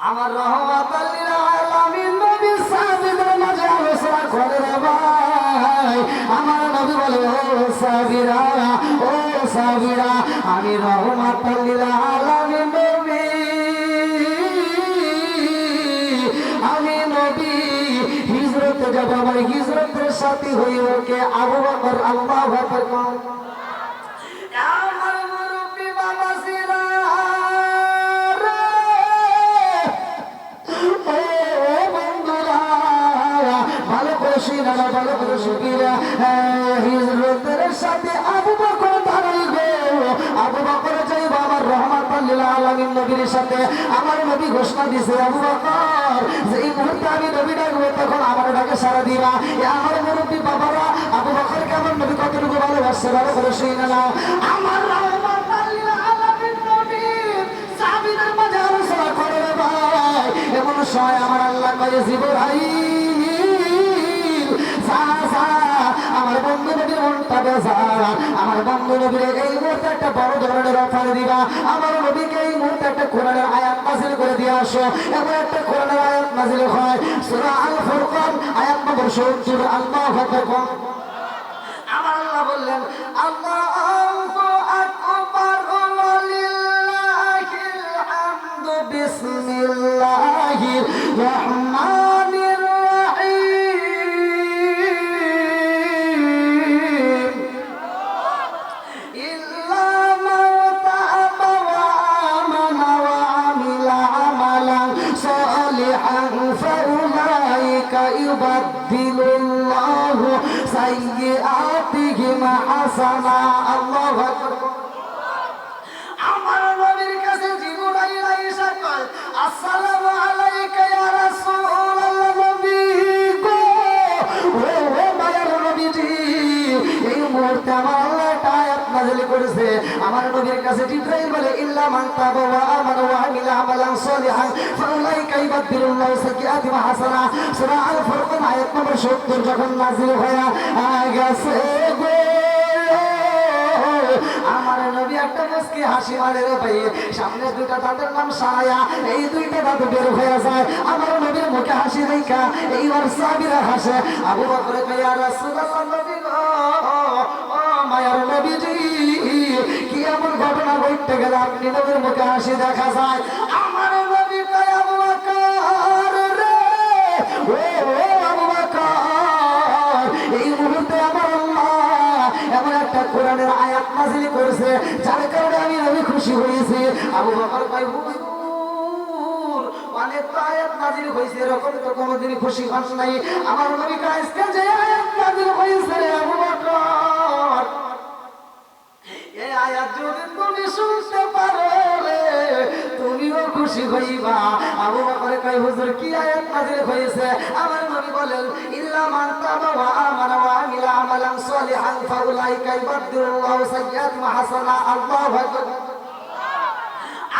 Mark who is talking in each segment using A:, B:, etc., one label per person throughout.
A: আমার রহমাতুল লিল আলামিন নবী সাহাবীদের মাঝে আলোচনা করে রে ভাই। আমার নবী বলে, ও সাহাবীরা, আমি রহমাতুল লিল আলামিন নবী, আমি নবী হিজরতে যাব। আমার হিজরতের সাথী হয়ে ওকে আবু বকর, আল্লাহু আকবার। আমার মুরব্বি বাবাজিরা রে, ও বন্ধুরা, ভালো করে শুনা, ভালো করে শুনিরা। হিজরতের সাথে আবু বকর দাঁড়াইবে। আবু বকর যাইব আমার রহমাতুল লিল আলামিন নবীর সাথে। আমার নবী ঘোষণা দিছে, আবু বকর যেই মুহূর্তে আমি নবী ডাকবো তখন আমার ডাকে সাড়া দিবা। আমার মুরব্বি বাবারা, আবু বকরকে আমার নবী কতটুকু ভালোবাসছে ভালো করে শুনে নাও। আমার রহমাতুল লিল আলামিন নবী সাহাবীদের মাঝে আলোচনা করে রে ভাই। এমন সময় আমার আল্লাহ কয়ে, জিবরাইল আমার বন্ধু নবীর মনটা বেজার, আমার বন্ধু নবীর এই মুহূর্তে একটা বড় ধরনের অফার দিবা। আমার নবীকে এই মুহূর্তে একটা কোরআনের আয়াত নাযিল করে দিয়ে আসো। এমন একটা কোরআনের আয়াত নাযিল হয় সূরা আল ফুরকান আয়াত নম্বর 70। আল্লাহু আকবার। আমার আল্লাহ বললেন, আল্লাহু আকবার, লিল্লাহিল হামদু, বিসমিল্লাহির রহমানির ইউবাদদিলুল্লাহু সাইয়্যাতিহিম হাসানা। আল্লাহু আকবার। আমার নবীর কাছে জিবরাইল আইসা কয়, আসসালামু আলাইকা ইয়া রাসূলুল্লাহ। নবী গো, ও মায়ের নবীজি, এই মুহূর্তে আমার আল্লাহ একটা আয়াত নাযিল করেছে। আমার নবীর কাছে জিবরাইল বলে, ইল্লা মান তাবা ওয়া আমানা ওয়া আমিলা আমালান সালিহান ফাউলাইকা ইউবাদদিলুল্লাহু সাইয়্যাতিহিম হাসানা। সূরা আল ফুরকান আয়াত নম্বর 70 যখন নাযিল হয়ে গেছে গো, আমার নবী একটা মুস্কি হাসি মারে রে ভাই। সামনে দুইটা দাঁতের নাম সায়া, এই দুইটা দাঁত বের হয়ে যায়। আমার নবীর মুখে হাসি দেখা এইবার সাহাবীরা হাসে। আবু বকর কয়, ইয়া রাসূলুল্লাহ, নবী গো, ও মায়ার নবীজি, কি এমন ঘটনা ঘটতে গেল আপনি নবীর মুখে হাসি দেখা যায়? আমার নবী কয়, আবু বকর রে, ও আবু বকর, এই মুহূর্তে আমার আল্লাহ এমন একটা কোরআনের আয়াত নাযিল করেছে যার কারণে আমি নবী খুশি হয়েছি। আবু বকর কয়, হুজুর, অনেক তো আয়াত নাযিল হয়েছে, এরকম তো কোনোদিন খুশি হন নাই। আমার নবী কয়, আজকে যে আয়াত নাযিল হয়েছে রে আবু বকর, এই আয়াত যদি তুমি শুনতে পারো রে, তুমিও খুশি হইবা। আবু বকর কয়, হুজুর, কি আয়াত নাযিল হয়েছে? আমার নবী বলেন, ইল্লা মান তাবা ওয়া আমানা ওয়া আমিলা আমালান সালিহান ফাউলাইকা ইউবাদদিলুল্লাহু সাইয়্যাতিহিম হাসানা। আল্লাহু আকবার।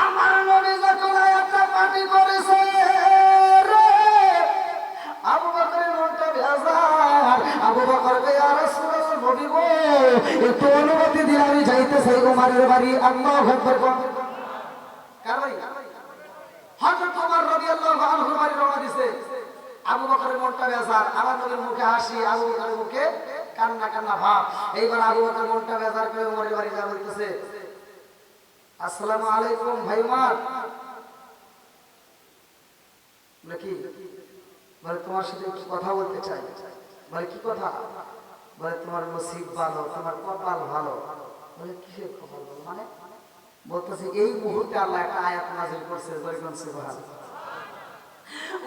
A: আমার নবী যখন আয়াতটা পাঠ করেছে রে, আবু বকরের মনটা বেজার। আবু বকর কয়, ইয়া রাসূলুল্লাহ, নবী গো, একটু অনুমতি দিলে আমি যাইতে চাই উমরের বাড়ি। আল্লাহু আকবার। কার বাড়ি? হযরত ওমর রাদিয়াল্লাহু আনহুর বাড়ি রওনা দিছে। আবু বকরের মনটা বেজার, আমার নবীর মুখে হাসি, আবু বকরের মুখে কান্না কান্না ভাব। এইবার আবু বকর মনটা বেজার করে ওমরের বাড়ি যা বলতেছে, আসসালামু আলাইকুম ভাই ওমর। নাকি বলে, তোমার সাথে একটু কথা বলতে চাই। বলে, কি কথা? বলে, তোমার নসিব ভালো, তোমার কপাল ভালো। বলে, কিসের কপাল ভালো মানে? বলতেছে, এই মুহূর্তে আল্লাহ একটা আয়াত নাযিল করছে, বলবেন সুবহানাল্লাহ।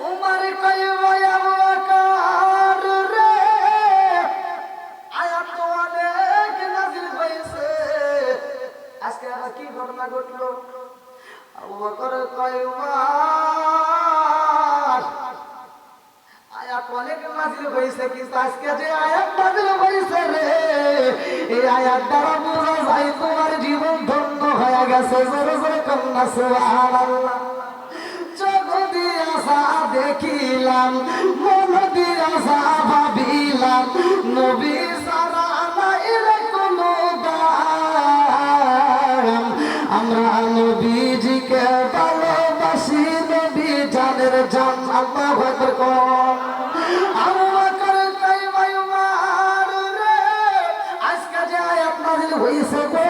A: উমর কয়, ভাই আবু বকর রে, আয়াত তো অনেক নাযিল হয়েছে, আজকে আবার কি ঘটনা ঘটলো? আবু বকর কয়, উমর, আয়াত অনেক নাযিল হয়েছে, কিন্তু আজকে যে আয়াত নাযিল হয়েছে রে, এই আয়াত দ্বারা বোঝা যায় তোমার জীবন ধন্য হয়ে গেছে। জোরে জোরে কন্যা সুবহানাল্লাহ। চোখ দিয়া যা দেখিলাম, মন দিয়া যা ভাবিলাম, নবী ছাড়া নাই রে কোনো দাম। আমরা নবীজিকে ভালোবাসি, নবীজি জানের জান। আল্লাহু আকবার কোন। আবু বকর কই ভাই উমর রে, আজকে যে আয়াত নাযিল হইছে গো,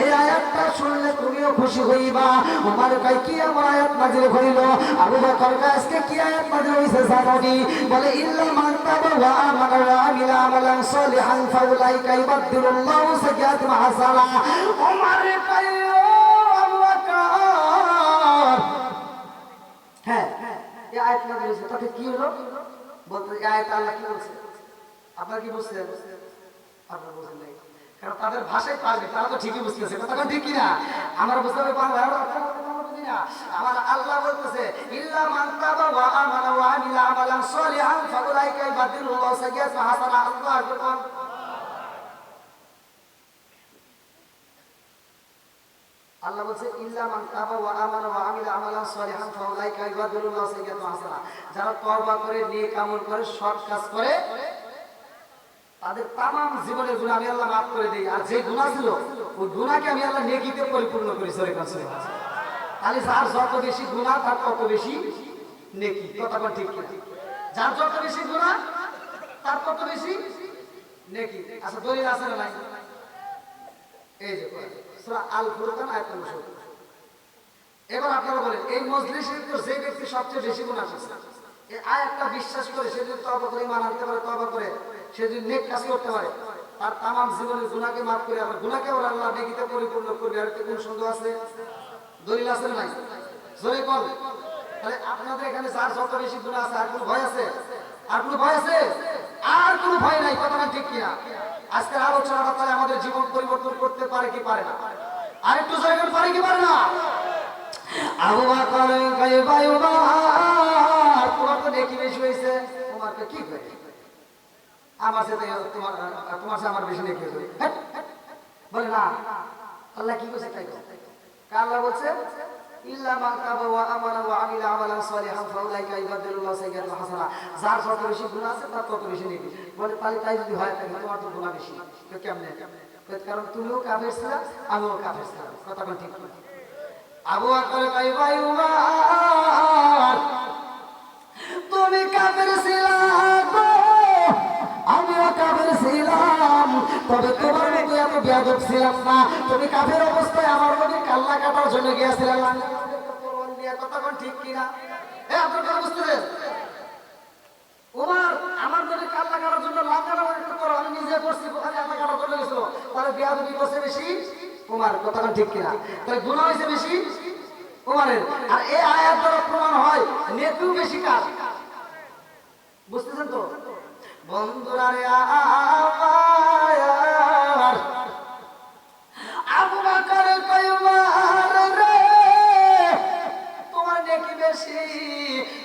A: এই আয়াতটা শুনলে তুমিও খুশি হইবা। উমর কই কি এমন আয়াত নাযিল হইল? আবু বকর কই আজকে কি আয়াত নাযিল হইছে জানোনি? বলে ইল্লা মান তাবা ওয়া আমানা ওয়া আমিলা আমালান সালিহান ফাউলাইকা ইউবাদদিলুল্লাহু সাইয়্যাতিহিম হাসানা। উমর কই ও আবু বকর, হ্যাঁ এই আয়াত নাযিল হইছে, তাতে কি হলো? বলতে এই আয়াত আল্লাহ কি বলছে? আপনারা কি বুঝছেন? আপনারা বুঝেন নাই, কারণ তাদের ভাষায় পারবে, তারা তো ঠিকই বুঝতেছে। কথা ঠিক কিনা? আমরা বুঝতে হবে বাংলা, আমার আল্লাহ বলতেছে ইল্লা মান তাবা ওয়া আমানা ওয়া আমিলা আমালান সালিহান ফাউলাইকা ইউবাদদিলুল্লাহু সাইয়্যাতিহিম হাসানা। আল্লাহু আকবার। আল্লাহ বলছে ইল্লা মান তাবা ওয়া আমানা ওয়া আমিলা আমালান সালিহান ফাউলাইকা ইউবাদদিলুল্লাহু সাইয়্যাতিহিম হাসানা। যারা তওবা করে, নেক আমল করে, সৎ কাজ করে, তাদের তামাম জীবনের গুনাহ আমি আল্লাহ মাফ করে দেই। আর যে গুনাহ ছিল ওই গুনাহকে আমি আল্লাহ নেকিতে পরিপূর্ণ করি। সরে কাছে তাহলে যার যত বেশি গুনাহ তার তত বেশি নেকি। কথা কোন ঠিক কিনা? যার যত বেশি গুনাহ তার তত বেশি নেকি। আচ্ছা দলিল আছে না নাই? এই যে সূরা আল ফুরকান আয়াত নম্বর 70। এবার আপনারা বলেন এই মজলিসের তো যে ব্যক্তি সবচেয়ে বেশি গুনাহ করছে, এই আয়াতটা বিশ্বাস করে সে যদি তওবা করে ঈমান আনতে পারে, তওবা করে সে যদি নেক কাজ করতে পারে, তার তামাম জীবনের গুনাহকে মাফ করে আবার গুনাহকে আল্লাহ নেকিতে পরিপূর্ণ করবে। আর কোন সন্দেহ আছে? দলিল আছে না নাই? জোরে বল। তাহলে আপনাদের এখানে যার যত বেশি গুনাহ আছে, আর কোনো ভয় আছে? আর কোনো ভয় আছে? আর কোনো ভয় নাই। কথা না ঠিক কিনা? আজকের আলোচনাটা তাহলে আমাদের জীবন পরিবর্তন করতে পারে কি পারে না? আর একটু জোরে বল, পারে কি পারে না? আবু বকর কই ভাই উমর, তোমার তো নেকি বেশি হইছে। উমরকে কি করে? আমার সাথে তোমার সাথে আমার বেশি নেকি হইছে। বলে না, আল্লাহ কি কইছে তাই কর। আল্লাহ বলছে ইল্লা মান তাবা ওয়া আমানা ওয়া আমিলা আমালান সালিহান ফাউলাইকা ইউবাদদিলুল্লাহু সাইয়্যাতিহিম হাসানা। যার যত বেশি গুনাহ আছে তার তত বেশি নেকি। বলে তাহলে তাই যদি হয় তাহলে তোমার তো গুনাহ বেশি। তো কেমনে? কারণ তুমিও কাফের ছিলা, আমিও কাফের ছিলাম। কথা কোন ঠিক না? আবু বকর কই ভাই উমর, তুমি কাফের ছিলা গো, আমিও কাফের ছিলাম, তবে তোমার মতো এত বেয়াদব ছিলাম না। তুমি কাফের অবস্থায় আমার নবীর কাল্লা কাটার জন্য গিয়েছিলেন। কথা কোন ঠিক কিনা? আপনার কথা বুঝতেছেন? উমর আমার নবীর কাল্লা কাটার জন্য লাগানো একটা করো, আমি নিজে করছি, ওখানে আল্লাহ কাটার জন্য গেছিল। তাহলে বেয়াদবি করছে বেশি উমর। কথা কোন ঠিক কিনা? তাহলে গুনাহ হয়েছে বেশি উমরের। আর এই আয়াত দ্বারা প্রমাণ হয় নেকিও বেশি কাজ। বুঝতেছেন তো বন্ধুরা? রে আমার আবু বকর কই উমর রে, তোমার নেকি বেশি।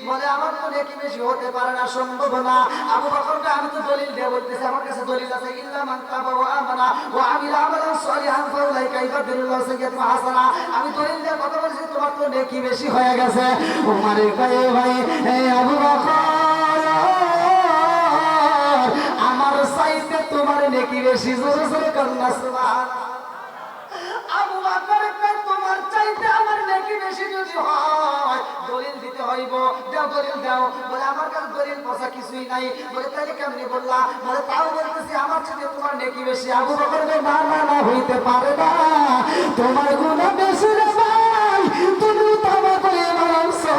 A: বলে আমার তো নেকি বেশি হতে পারে না, সম্ভব না। আবু বকরকে আমি তো দলিল দিয়ে বলতেছি, আমার কাছে দলিল আছে ইল্লা মান তাবা ওয়া আমানা ওয়া আমিলা আমালান সালিহান ফাউলাইকা ইউবাদদিলুল্লাহু সাইয়্যাতিহিম হাসানা। আমি দলিল দিয়ে কথা বলছি, তোমার তো নেকি বেশি হয়ে গেছে। উমরে কই ভাই এই আবু বকর, আমার চাইতে তোমার নেকি বেশি। জোরে জোরে কন্যা সুবহানাল্লাহ। আবু বকর কই তোমার চাইতে আমার নেকি বেশি যদি হয় দলিল দিতে হইব। দাও দলিল দাও। বলে আমার কাছে দলিল পয়সা কিছুই নাই। বলে তাহলে কেমনি বললা? বলে তাও বলতেছি আমার চাইতে তোমার নেকি বেশি। আবু বকর কই না না না, হইতে পারে না, তোমার গুনাহ বেশি রে ভাই। তুমি তওবা করে মানছো,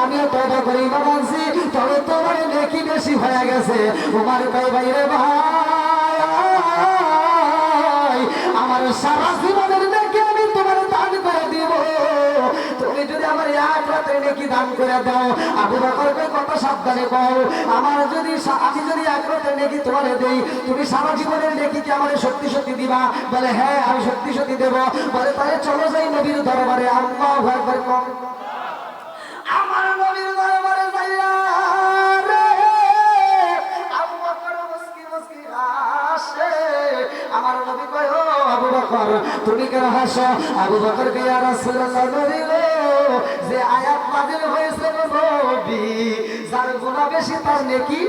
A: আমিও তওবা করে মানছি, তবে তোমার নেকি বেশি হয়ে গেছে। উমর কই ভাই রে ভাই, আমার সারা জীবনের নেকি আমি তোমার দান করে দিব, তুমি যদি আমার এক রাতের নেকি দান করে দাও। আবু বকর কই কত সাবধানে কও, আমার যদি আমি যদি এক রাতের নেকি তোমারে দেই, তুমি সারা জীবনের নেকি কি আমারে সত্যি সত্যি দিবা? বলে হ্যাঁ আমি সত্যি সত্যি দেব। বলে তাহলে চলো যাই নবীর দরবারে। আল্লাহু আকবার। আমার নবীর দরবারে যাইয়া রে আবু বকর মুস্কি মুস্কি হাসে। আমার নবী কয় ও আবু বকর তুমি কেন হাসো? আবু বকর কে ইয়া রাসূলুল্লাহ, নবী গো যে আয়াত নাযিল হয়েছে নবী, যার গুনাহ বেশি তার নেকি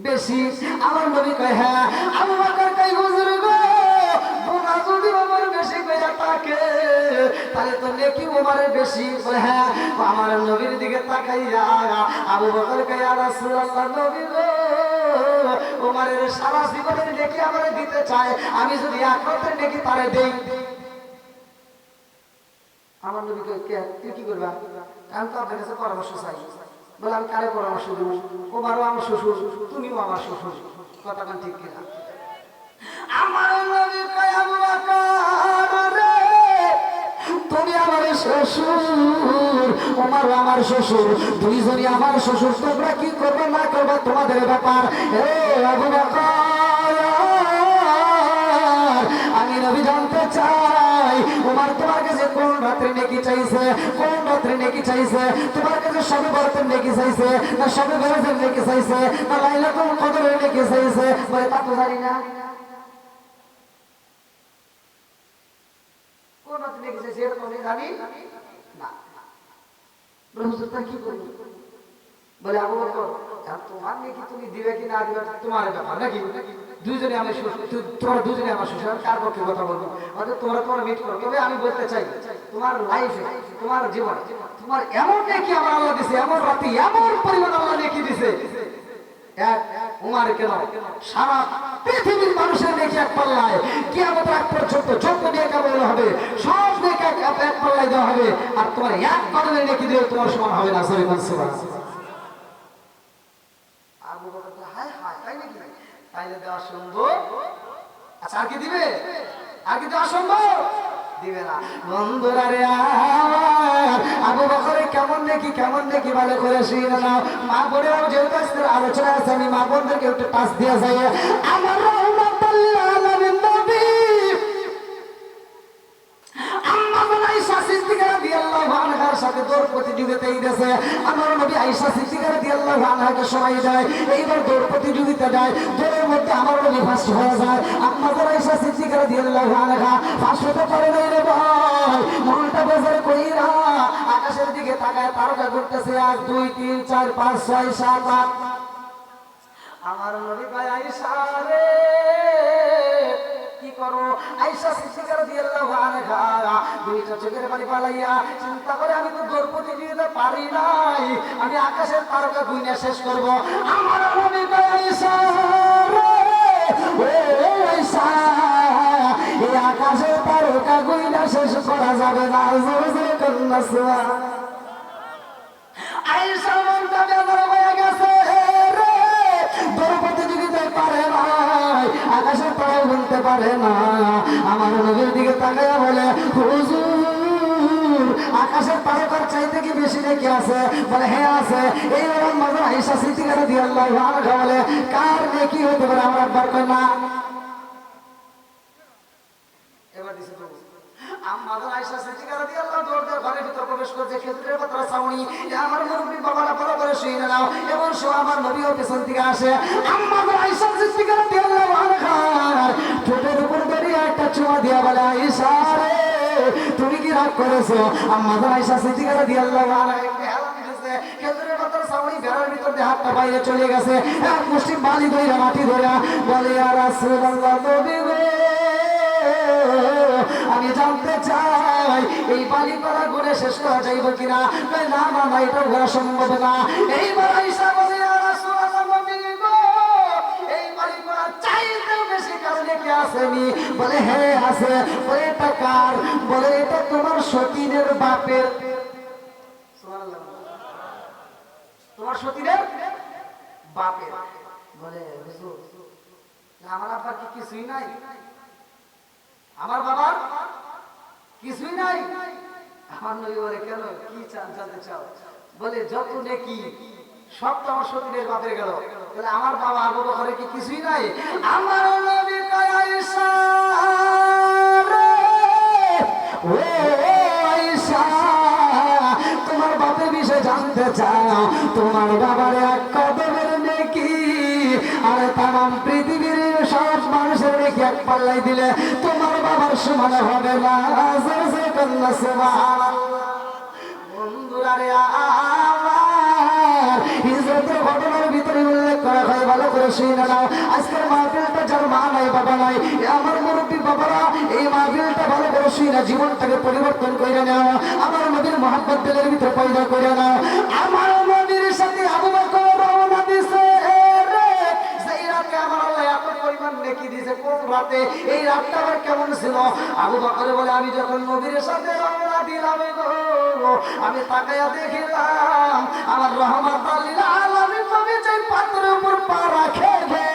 A: বেশি। আমার নবী কয় হ্যাঁ। আবু বকর কয় হুজুর গো শোনা যদি আমার বেশি কইরা থাকে তাহলে তো নেকি ওমরের বেশি। বলে হ্যাঁ। আমার নবীর দিকে তাকাইয়া আবু বকর কয় ইয়া রাসূলুল্লাহ, নবী গো ওমরের সারা জীবনের নেকি আমারে দিতে চায়, আমি যদি আখিরাতের নেকি তারে দেই। আমার নবী কয় কে তুই কি করবা? আমি তো আপনার কাছে পরামর্শ চাই। বলে আমি কারে পরামর্শ দেব? ওমরও আমার শ্বশুর, তুমিও আমার শ্বশুর, কথা কোন ঠিক কিনা? আমার নবী কয় আবু বকর রে, তুমি আমার শ্বশুর, ওমর আমার শ্বশুর, দুইজনই আমার শ্বশুর, তোমরা কি করবে না করবে তোমাদের ব্যাপার। এ আবু বকর, আমি নবী জানতে চাই ওমর তোমার কাছে কোন রাত্রে নেকি চাইছে, কোন রাত্রে নেকি চাইছে? তোমার কাছে সবে বরাতের নেকি চাইছে, না সবে বরাতের নেকি চাইছে, না লাইলাতুল কদরের নেকি চাইছে? বলে তা তো জানি না। কোন রাত্রে নেকি চাইছে এটা তো আমি জানি না। হুজুর তা কি করব? বলে আবু বকর, তোমার নেকি তুমি দিবে কি না দিবে তোমার ব্যাপার নাকি? দুইজনে আমি শ্বশুর, তোমরা দুজনে আমার শ্বশুর, কার পক্ষে কথা বলবো? অর্থাৎ তোমরা মিট করো। তবে আমি বলতে চাই তোমার লাইফে, তোমার জীবনে তোমার এমন নেকি আমার আল্লাহ দিছে, এমন রাতে এমন পরিমাণ আল্লাহ নেকি দিছে, এক উমার কেন সারা পৃথিবীর মানুষের নেকি এক পাল্লায়, কিয়ামত আগ পর্যন্ত যত নেকি আমল হবে সব নেকি এক পাল্লায় দেওয়া হবে, আর তোমার এক কদমের নেকি দিলে তোমার সমান হবে না। সুবহানাল্লাহ। আবু বকর হায় হায়, তাই নাকি? তাইলে দেওয়া সম্ভব? আচ্ছা আর কি দিবে? আর কি দেওয়া সম্ভব? দিবে না। বন্ধুরা রে, আবু বকরের কেমন দেখি ভালো করে শুনে নাও। মা বোনেরাও যেহেতু আজকের আলোচনা আছে, আমি মা বোনদেরকে একটু টাচ দিয়ে যাই। আমার রাহমাতুল লিল আলামিন নবী আয়েশা সিদ্দিকা রাদিয়াল্লাহু আনহার সাথে দৌড় প্রতিযোগিতায় গেছে। আমার নবী আয়েশা সিদ্দিকা রাদিয়াল্লাহু আনহাকে সময় দেয়, এইবার দৌড় প্রতিযোগিতা দেয়, দৌড়ের মধ্যে আমার নবী ফার্স্ট হয়ে যায়। আম্মা আয়েশা সিদ্দিকা রাদিয়াল্লাহু আনহা ফার্স্ট হতে পারে না রে ভাই, মনটা বেজার কইরা আকাশের দিকে তাকায়, তারকা ঘুরতেছে 1 2 3 4 5 6 7 8। আমার নবী কয় আয়েশা রে কি করো? আয়েশা সিদ্দিকা রাদিয়াল্লাহু আনহা দুইটা চোখের পানি পালাইয়া চিন্তা করে আমি তো দৌড় প্রতিযোগিতা পারি নাই, আমি আকাশের তারকা গুইনা শেষ করব। আমার নবী কয় আয়েশা রে, ও আয়েশা, এই আকাশের তারকা গুইনা শেষ করা যাবে না। জোরে জোরে কন্যা সুবহানাল্লাহ। আয়েশা মনটা বেদর হয়ে গেছে রে, দৌড় প্রতিযোগিতায় পারে নাই, আকাশের তারাও বলতে পারে না। আমার নবীর দিকে তাকাইয়া বলে হুজুর, আকাশের তারকার চাইতে কি বেশি নেকি আছে? বলে হ্যাঁ আছে। এই রকম আয়েশা সিদ্দিকা রাদিয়াল্লাহু আনহা বলে কার নেকি হতে পারে? আমার একবার কয় না। এবার দিছে তো আম্মা আয়েশা সিদ্দিকা রাদিয়াল্লাহু দৌড়ে ঘরের ভিতর প্রবেশ করছে, খেজুরের পাতার ছাউনি। আমার মুরব্বি বাবারা ভালো করে শুনে নাও, এবং সে আমার নবীও পেছন থেকে আসে। আম্মা আয়েশা সিদ্দিকা রাদিয়াল্লাহু আনহা ঠোঁটের উপর দাঁড়িয়ে একটা চুমা দিয়া বলে আয়েশা রে, তুমি কি রাগ করেছো? আম্মা আয়েশা সিদ্দিকা রাদিয়াল্লাহু আনহা খেজুরের পাতার ছাউনি বেড়ার ভিতর দিয়ে হাতটা বাইরে চলে গেছে, এক মুষ্টি বালি ধইরা মাটি ধইরা বলে ইয়া রাসূলুল্লাহ, নবী গো আমি জানতে চাই এই বালি করা গুণে শেষ করা যাইব কিনা? না না না, এটা করা সম্ভব না। এইবার আয়েশা বলে ইয়া রাসূলুল্লাহ, নবী গো এই বালি করা চাইতে বেশি কারণে কি আসেনি? বলে হ্যাঁ আছে। বলে এটা কার? বলে এটা তোমার সতীনের বাপের। সুবহানাল্লাহ। তোমার সতীনের বাপের। বলে হুজুর আমার আব্বার কি কিছুই নাই? আমার বাবার কিছুই নাই? আমার নবী বলে কেন, কি জানতে চাও? বলে যত নেকি সব তো আমার সতীনের বাপের গেল, বলে আমার বাবা আবু বকরের কি কিছুই নাই? আমার নবী কয় আয়েশা রে, ও আয়েশা, তোমার বাপের বিষয়ে জানতে চাও? তোমার বাবার এক কদমের নেকি আর তাম পৃথিবীর সব মানুষের নেকি এক পাল্লাই দিলে তোমার বাবার সমান হবে না। বন্ধুরা রে, আমার হিজরতের ঘটনার ভিতরে উল্লেখ করা হয়, ভালো করে শুনে নাও, আজকের মাহফিলটা যার মা নাই বাবা নাই, আমার মুরব্বী বাবারা, এই মাহফিলটা ভালো করে শুনে জীবনটাকে পরিবর্তন করে নাও, আমার নবীর মহব্বত দিলের ভিতরে পয়দা করে নাও। আমার নবীর সাথে আবু বকর রওনা দিছে রে, সেই রাতে আমার আল্লাহ এত পরিমাণ নেকি দিয়েছে। কোন রাতে? এই রাতটা আবার কেমন ছিল? আবু বকর বলে, আমি যখন নবীর সাথে রওনা দিলাম গো, আমি তাকায়া দেখিলাম আমার রহমাতুল লিল আলামিন নবী যে পাথরের উপর পা রাখে গে,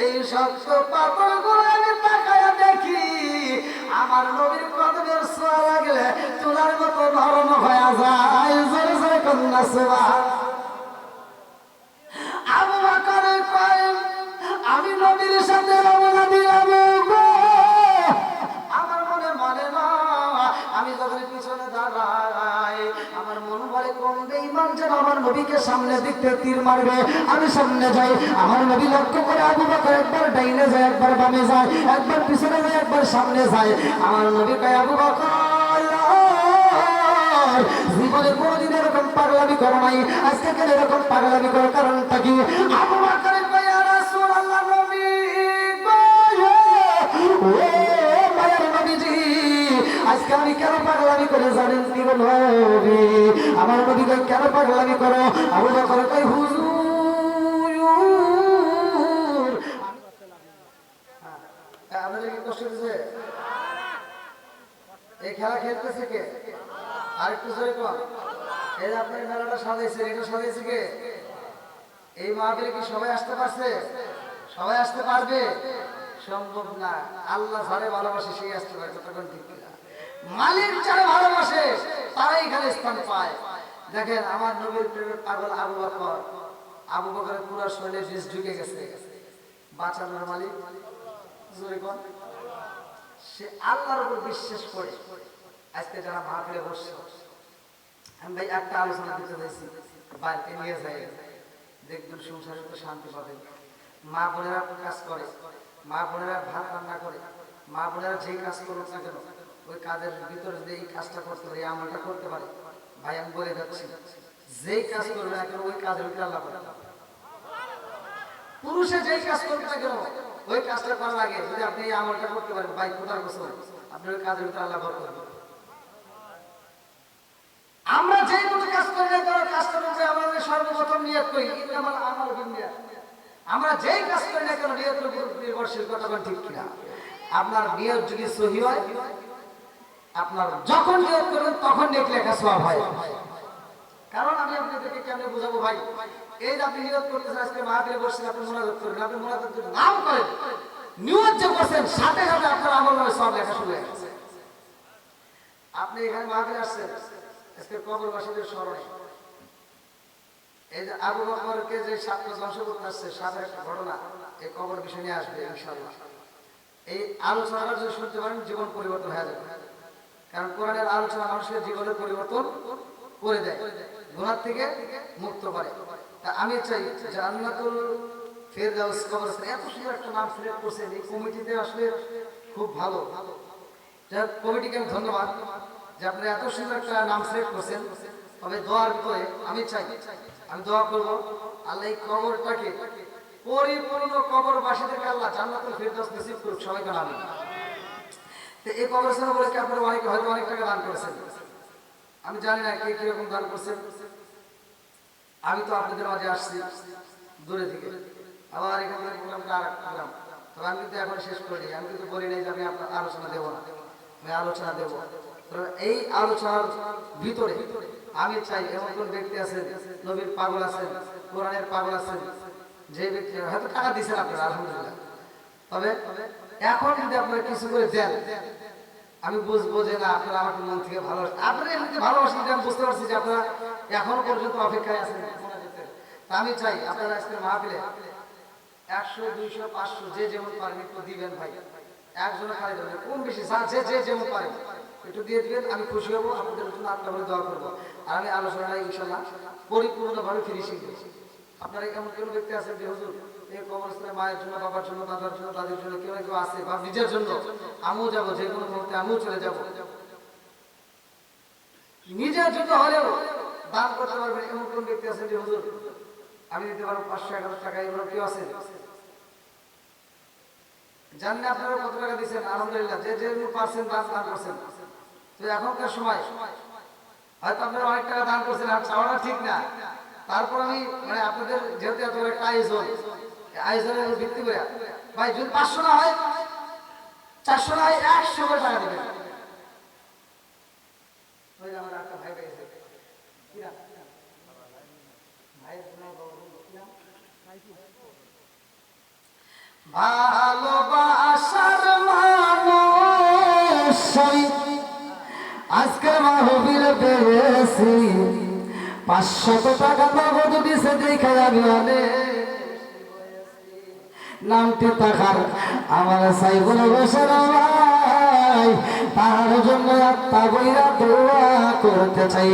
A: এই শক্ত পাথরগুলো আমি তাকায়া দেখি আমার নবীর কদমের ছোঁয়া লাগলে তুলার মতো নরম হয়ে যায়। জোরে জোরে কন্যা সুবহান। আবু বকর কয়, আমি নবীর সাথে রওনা দিলাম গো, আমার মনে মানে না, আমি যখন পিছনে দাঁড়াই আমার মন বলে কোন বেঈমান যেন আমার নবীকে সামনে দেখতে তীর মারবে, আমি সামনে যাই। আমার নবী লক্ষ্য করে আবু বকর একবার ডাইনে যায়, একবার বামে যায়, একবার পিছনে যায়, একবার সামনে যায়। আমার নবী কয়, আবু বকর জীবনে কোনদিন এরকম পাগলামি করো নাই, আজকে কেন এরকম পাগলামি করো, কারণটা কি? আবু বকর কয়, ইয়া রাসূলুল্লাহ, নবী মায়ের নবীজি, আজকে আমি কেন পাগলামি করে জানেন কি গো নবী? আমার নবী কয়, কেন পাগলামি করো? আবু বকর কয়, হুজুর আপনাদের কি কষ্ট হচ্ছে? এই খেলা খেলতেছে কে? আরেকটু জোরে কম। এই যে আপনার মেলাটা সাজাইছে, এটা সাজাইছে কে? এই মাহফিলে কি সবাই আসতে পারছে? সবাই আসতে পারবে? সম্ভব না। আল্লাহ যারে ভালোবাসে সেই আসতে পারে, তখন ঠিক না। মালিক যারা ভালোবাসে তারাই এখানে স্থান পায়। দেখেন আমার নবীর প্রেমের পাগল আবু বকর, আবু বকরের পুরো শরীরে বিষ ঢুকে গেছে, বাঁচানোর মালিক জোরে কোন? সে আল্লাহর উপর বিশ্বাস করে আজকে যারা মাহফিলে বসছে, আমি ভাই একটা আলোচনা দিতে চাইছি, বাড়িতে নিয়ে যাই, দেখবেন সংসারে তো শান্তি পাবেন। মা বোনেরা কাজ করে, মা বোনেরা ভাত রান্না করে, মা বোনেরা যেই কাজ করুক না কেন ওই কাজের ভিতরে যদি এই কাজটা করতে পারে, আমলটা করতে পারে, ভাই আমি বলে যাচ্ছি, যেই কাজ করবে না কেন ওই কাজের ভিতরে আল্লাহ করে। পুরুষে যেই কাজ করবে না কেন ওই কাজটা করার আগে যদি আপনি এই আমলটা করতে পারেন, ভাই খোদার কসম আপনার ওই কাজের ভিতরে আল্লাহ বরকত করবে। আমরা যেই কোনো কাজ করি না কেন কাজটার উপরে আমাদের সর্বপ্রথম নিয়ত করি, ইন্নামাল আমালু বিন্নিয়াত। আমরা যেই কাজ করি না কেন নিয়তের উপর নির্ভরশীল, কথা বলেন ঠিক কিনা? আপনার নিয়ত যদি সহি হয়, আপনার যখন নিয়ত করবেন তখন নেক লেখা সওয়াব হয়। কারণ আমি আপনাদেরকে কেমনে বুঝাবো ভাই, এই যে আপনি নিয়ত করতেছেন, আজকে মাহফিলে বসছেন, আপনি মুনাজাত করবেন, আপনি মুনাজাত যদি নাও করেন, নিয়ত যে করছেন সাথে সাথে আপনার আমলনামায় সওয়াব লেখা শুরু হয়ে গেছে। আপনি এখানে মাহফিলে আসছেন আজকে কবরবাসীদের স্মরণে, এই যে আবু বকরকে যে সাপটা ধ্বংস করতে আসছে, সাপের একটা ঘটনা এই কবর বিষয় নিয়ে আসবে ইনশাআল্লাহ। এই আলোচনাটা যদি শুনতে পারেন জীবন পরিবর্তন হয়ে যাবে, কারণ কোরআনের আলোচনা মানুষের জীবনের পরিবর্তন করে দেয়, গুনাহ থেকে মুক্ত করে। তা আমি চাই জান্নাতুল ফেরদাউস কবরস্থান, এত সুন্দর একটা নাম সিলেক্ট করছেন, এই কমিটিতে আসলে খুব ভালো। যাই কমিটিকে আমি ধন্যবাদ যে আপনারা এত সুন্দর একটা নাম সিলেক্ট করছেন। তবে দোয়ার ভিতরে আমি চাই, আমি দোয়া করব আল্লাহ এই কবরটাকে পরিপূর্ণ কবরবাসীদেরকে আল্লাহ জান্নাতুল ফেরদাউস নসিব করুক, সবাইকে আমিন। তো এই কবরস্থানে বলে কি আপনারা অনেকে হয়তো অনেক টাকা দান করেছেন, আমি জানি না কে কিরকম দান করছেন। আমি তো আপনাদের মাঝে আসছি দূরে থেকে, আবার এখান থেকে প্রোগ্রামটা আর প্রোগ্রাম, তবে আমি কিন্তু এখন শেষ করিনি, আমি কিন্তু বলি নাই যে আমি আপনার আলোচনা দেবো না, আমি আলোচনা দেবো। এই আলোচনার ভিতরে আমি চাই এমন কোন ব্যক্তি আছেন, নবীর পাগল আছেন, কোরআনের পাগল আছেন, যে ব্যক্তি হয়তো টাকা দিচ্ছেন আপনারা আলহামদুলিল্লাহ, তবে এখন যদি আপনারা কিছু করে দেন আমি বুঝবো যে না আপনারা আমাকে মন থেকে ভালোবাসেন। আপনারা এমনিতে ভালোবাসেন, আমি বুঝতে পারছি যে আপনারা এখনো পর্যন্ত অপেক্ষায় আছেন। তা আমি চাই আপনারা আজকে মাহফিলে 100, 200, 500 যে যেমন পারেন একটু দিবেন ভাই, একজনে খালি দেবেন, কোন বেশি যে যেমন পারেন একটু দিয়ে দিবেন, আমি খুশি হবো, আপনাদের জন্য আত্মা বলে দোয়া করবো। আর আমি আলোচনা ইনশাল্লাহ পরিপূর্ণভাবে ফিনিশিং দিচ্ছি। আপনারা এমন কেউ ব্যক্তি আছেন যে হুজুর এই কবরস্থানে মায়ের জন্য, বাবার জন্য, দাদার জন্য, দাদির জন্য কেউ না কেউ আছে, বা নিজের জন্য আমিও যাবো, যে কোনো মুহূর্তে আমিও চলে যাব, নিজের জন্য হলেও দান করতে পারবেন, এমন কোন ব্যক্তি আছেন যে হুজুর আমি দিতে পারবো 500-1000 টাকা। এগুলো কেউ আছেন জানেন? আপনারা কত টাকা দিচ্ছেন? আলহামদুলিল্লাহ, যে যে পারছেন দান করছেন। তো এখনকার সময় হয়তো আপনারা অনেক টাকা দান করছেন, আর চাওয়াটা ঠিক না। তারপর আমি মানে আপনাদের যেহেতু এত একটা আয়োজনের ভিত্তি করে ভাই যদি 500 না হয়, 400 না হয়, 100 করে টাকা দেবেন। আমার একটা ভাই পেয়েছে ভালোবাসার মানুষ আজকে মাহবিল পেয়েছি, 500 টাকা নগদ দিছে দেখে আমি অনেক নামটি তাকার আমার সাইবুল হোসেন ভাই, তার জন্য আত্মা বইরা দোয়া করতে চাই।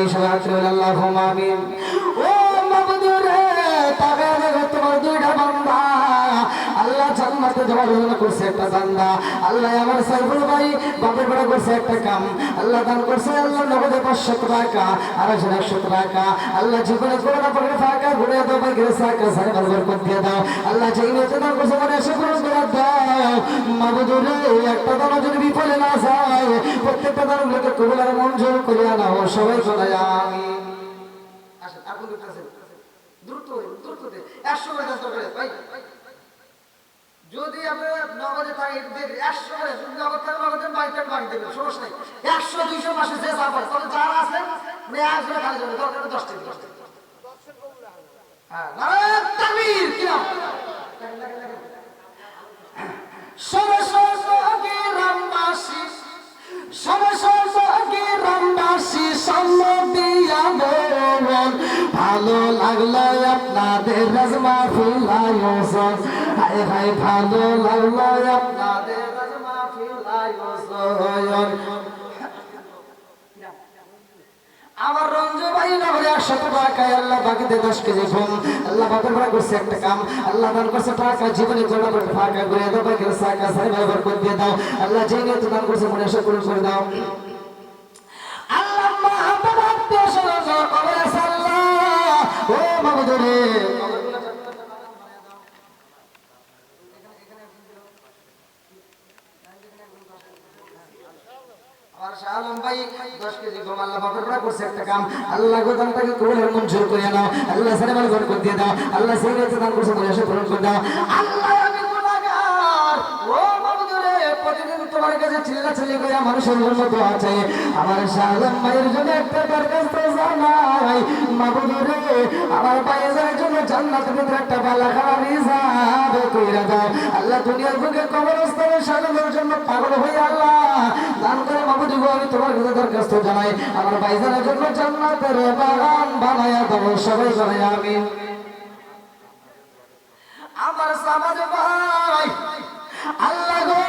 A: আল্লাহুম্মা আমিন। ও মাবুদুরে, তাবে দেখো তোমার দুইটা বান্দা আল্লাহ জান্নাতে যাওয়ার জন্য করছে একটা বান্দা। আল্লাহ আমার সাইবুল ভাই বাপের বেড়া করছে একটা কাম, আল্লাহ দান করছে আল্লাহ নগদে 500 টাকা, আর 100 টাকা। আল্লাহ জীবনে করে না পড়ে ফাঁকা ঘুরে দাও, ভাই গেছে আকা সারে বরকত দিয়ে দাও। আল্লাহ যেই মেয়েতে দান করছে মানে এসে পূরণ করে দাও মাবুদুরে। একটা দান যদি বিফলে না যায়, প্রত্যেকটা দানগুলোকে কবুল আর মঞ্জুর করে নাও সবাই বলে আমিন। আসেন আপনি করতেছেন দ্রুত দ্রুত 100 করে দান করে ভাই। যদি আপনি নগদে থাকে 100 করে, যদি নগদ থাকে নগদে বাইতে বাকি দেবেন, সমস্যা নাই। 100 200 মাসে যে যা পারে তবে যারা আছে মানে 1 করে খালি যাবে, দরকার 10 টাকা। হ্যাঁ নারায়ণ তাকবীর কি নাম সমসগি রামবাসী, সমসগি রামবাসী সম্মতিয়া বলুন ভালো লাগলো আপনাদের রাজমাহফিল আয়োজন। হায় হায় ভালো লাগলো আপনাদের রাজমাহফিল আয়োজন। আমার রঞ্জু ভাই নগরে 100 টাকায় আল্লাহ বাকিতে 10 কেজি ঘুম। আল্লাহ বাপের ভাড়া করছে একটা কাম, আল্লাহ দান করছে টাকা জীবনে জোড়া করে ফাঁকা করে দাও, বাকি সাকা সাই ব্যবহার করে দিয়ে দাও। আল্লাহ যে নিয়ে তো দান করছে মনে আশা পূরণ করে দাও। আল্লাহ মাহবুব আত্মীয় স্বজন কবরে সাল্লাহ ও মাবুদুরে আর শালম ভাই 10 কেজি গম আল্লাহ বাপের ভাড়া করছে একটা কাম, আল্লাহ গোদানটাকে কবুলের মঞ্জুর করে নাও। আল্লাহ সারে বরকত দিয়ে দাও। আল্লাহ সেই নিয়ে দান করছে মনে আশা পূরণ করে দাও। আল্লাহ আমি গুনাহগার ও মাবুদুরে, প্রতিদিন তোমার কাছে চিল্লাচিল্লি করে মানুষের মতো আছে। আমার শালম ভাইয়ের জন্য একটা দরখাস্ত জানাই মাবুদুরে, আমার ভাইয়ের জন্য জান্নাতের ভিতরে একটা বালাখানা রিজার্ভ কইরা দাও। আল্লাহ দুনিয়ার বুকে কবরস্থানে শালমের জন্য পাগল হয়ে আল্লাহ দান করে মাবুদ গো, আমি তোমার কাছে দরখাস্ত জানাই আমার ভাইজানের জন্য জান্নাতের বাগান বানায়া দাও সবাই বলে আমিন। আমার সমাজ ভাই আল্লাহ গো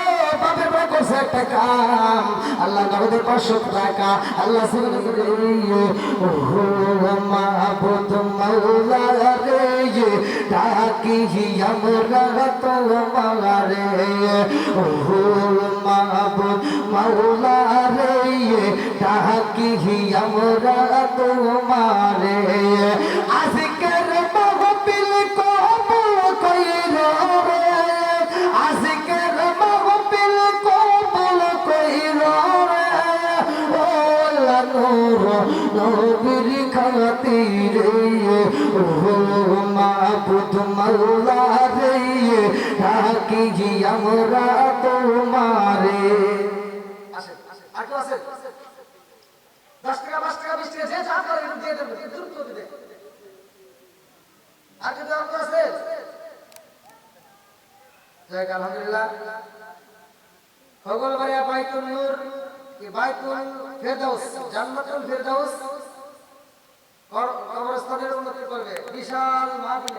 A: বাপের ভাই করছে একটা কাম, আল্লাহ নগদে 500 টাকা আল্লাহ সিনে করে ও মাহবুব মাওলা রে ডাকি আমরা তোমারে, ও মাহবুব মাওলা রে ডাকি আমরা তোমারে। আজকের মাহফিল কবুল কইরো রে, আজকের মাহফিল কবুল কইরো রে, ও আল্লাহ নূর নবীর খাতিরে, ও মাহবুব মাওলা রে ডাকি আমরা তোমারে। আসেন আর কেউ আছেন? 10 টাকা 5 টাকা 20 টাকা যে যা করে দিয়ে দেবেন, দ্রুত দিতে। আর কেউ আছে? যাক আলহামদুলিল্লাহ। হগলবাড়িয়া বাইতুল নূর কি বাইতুল ফেরদাউস, জান্নাতুল ফেরদাউস কবরস্থানের উন্নতি করবে বিশাল মাহফিল।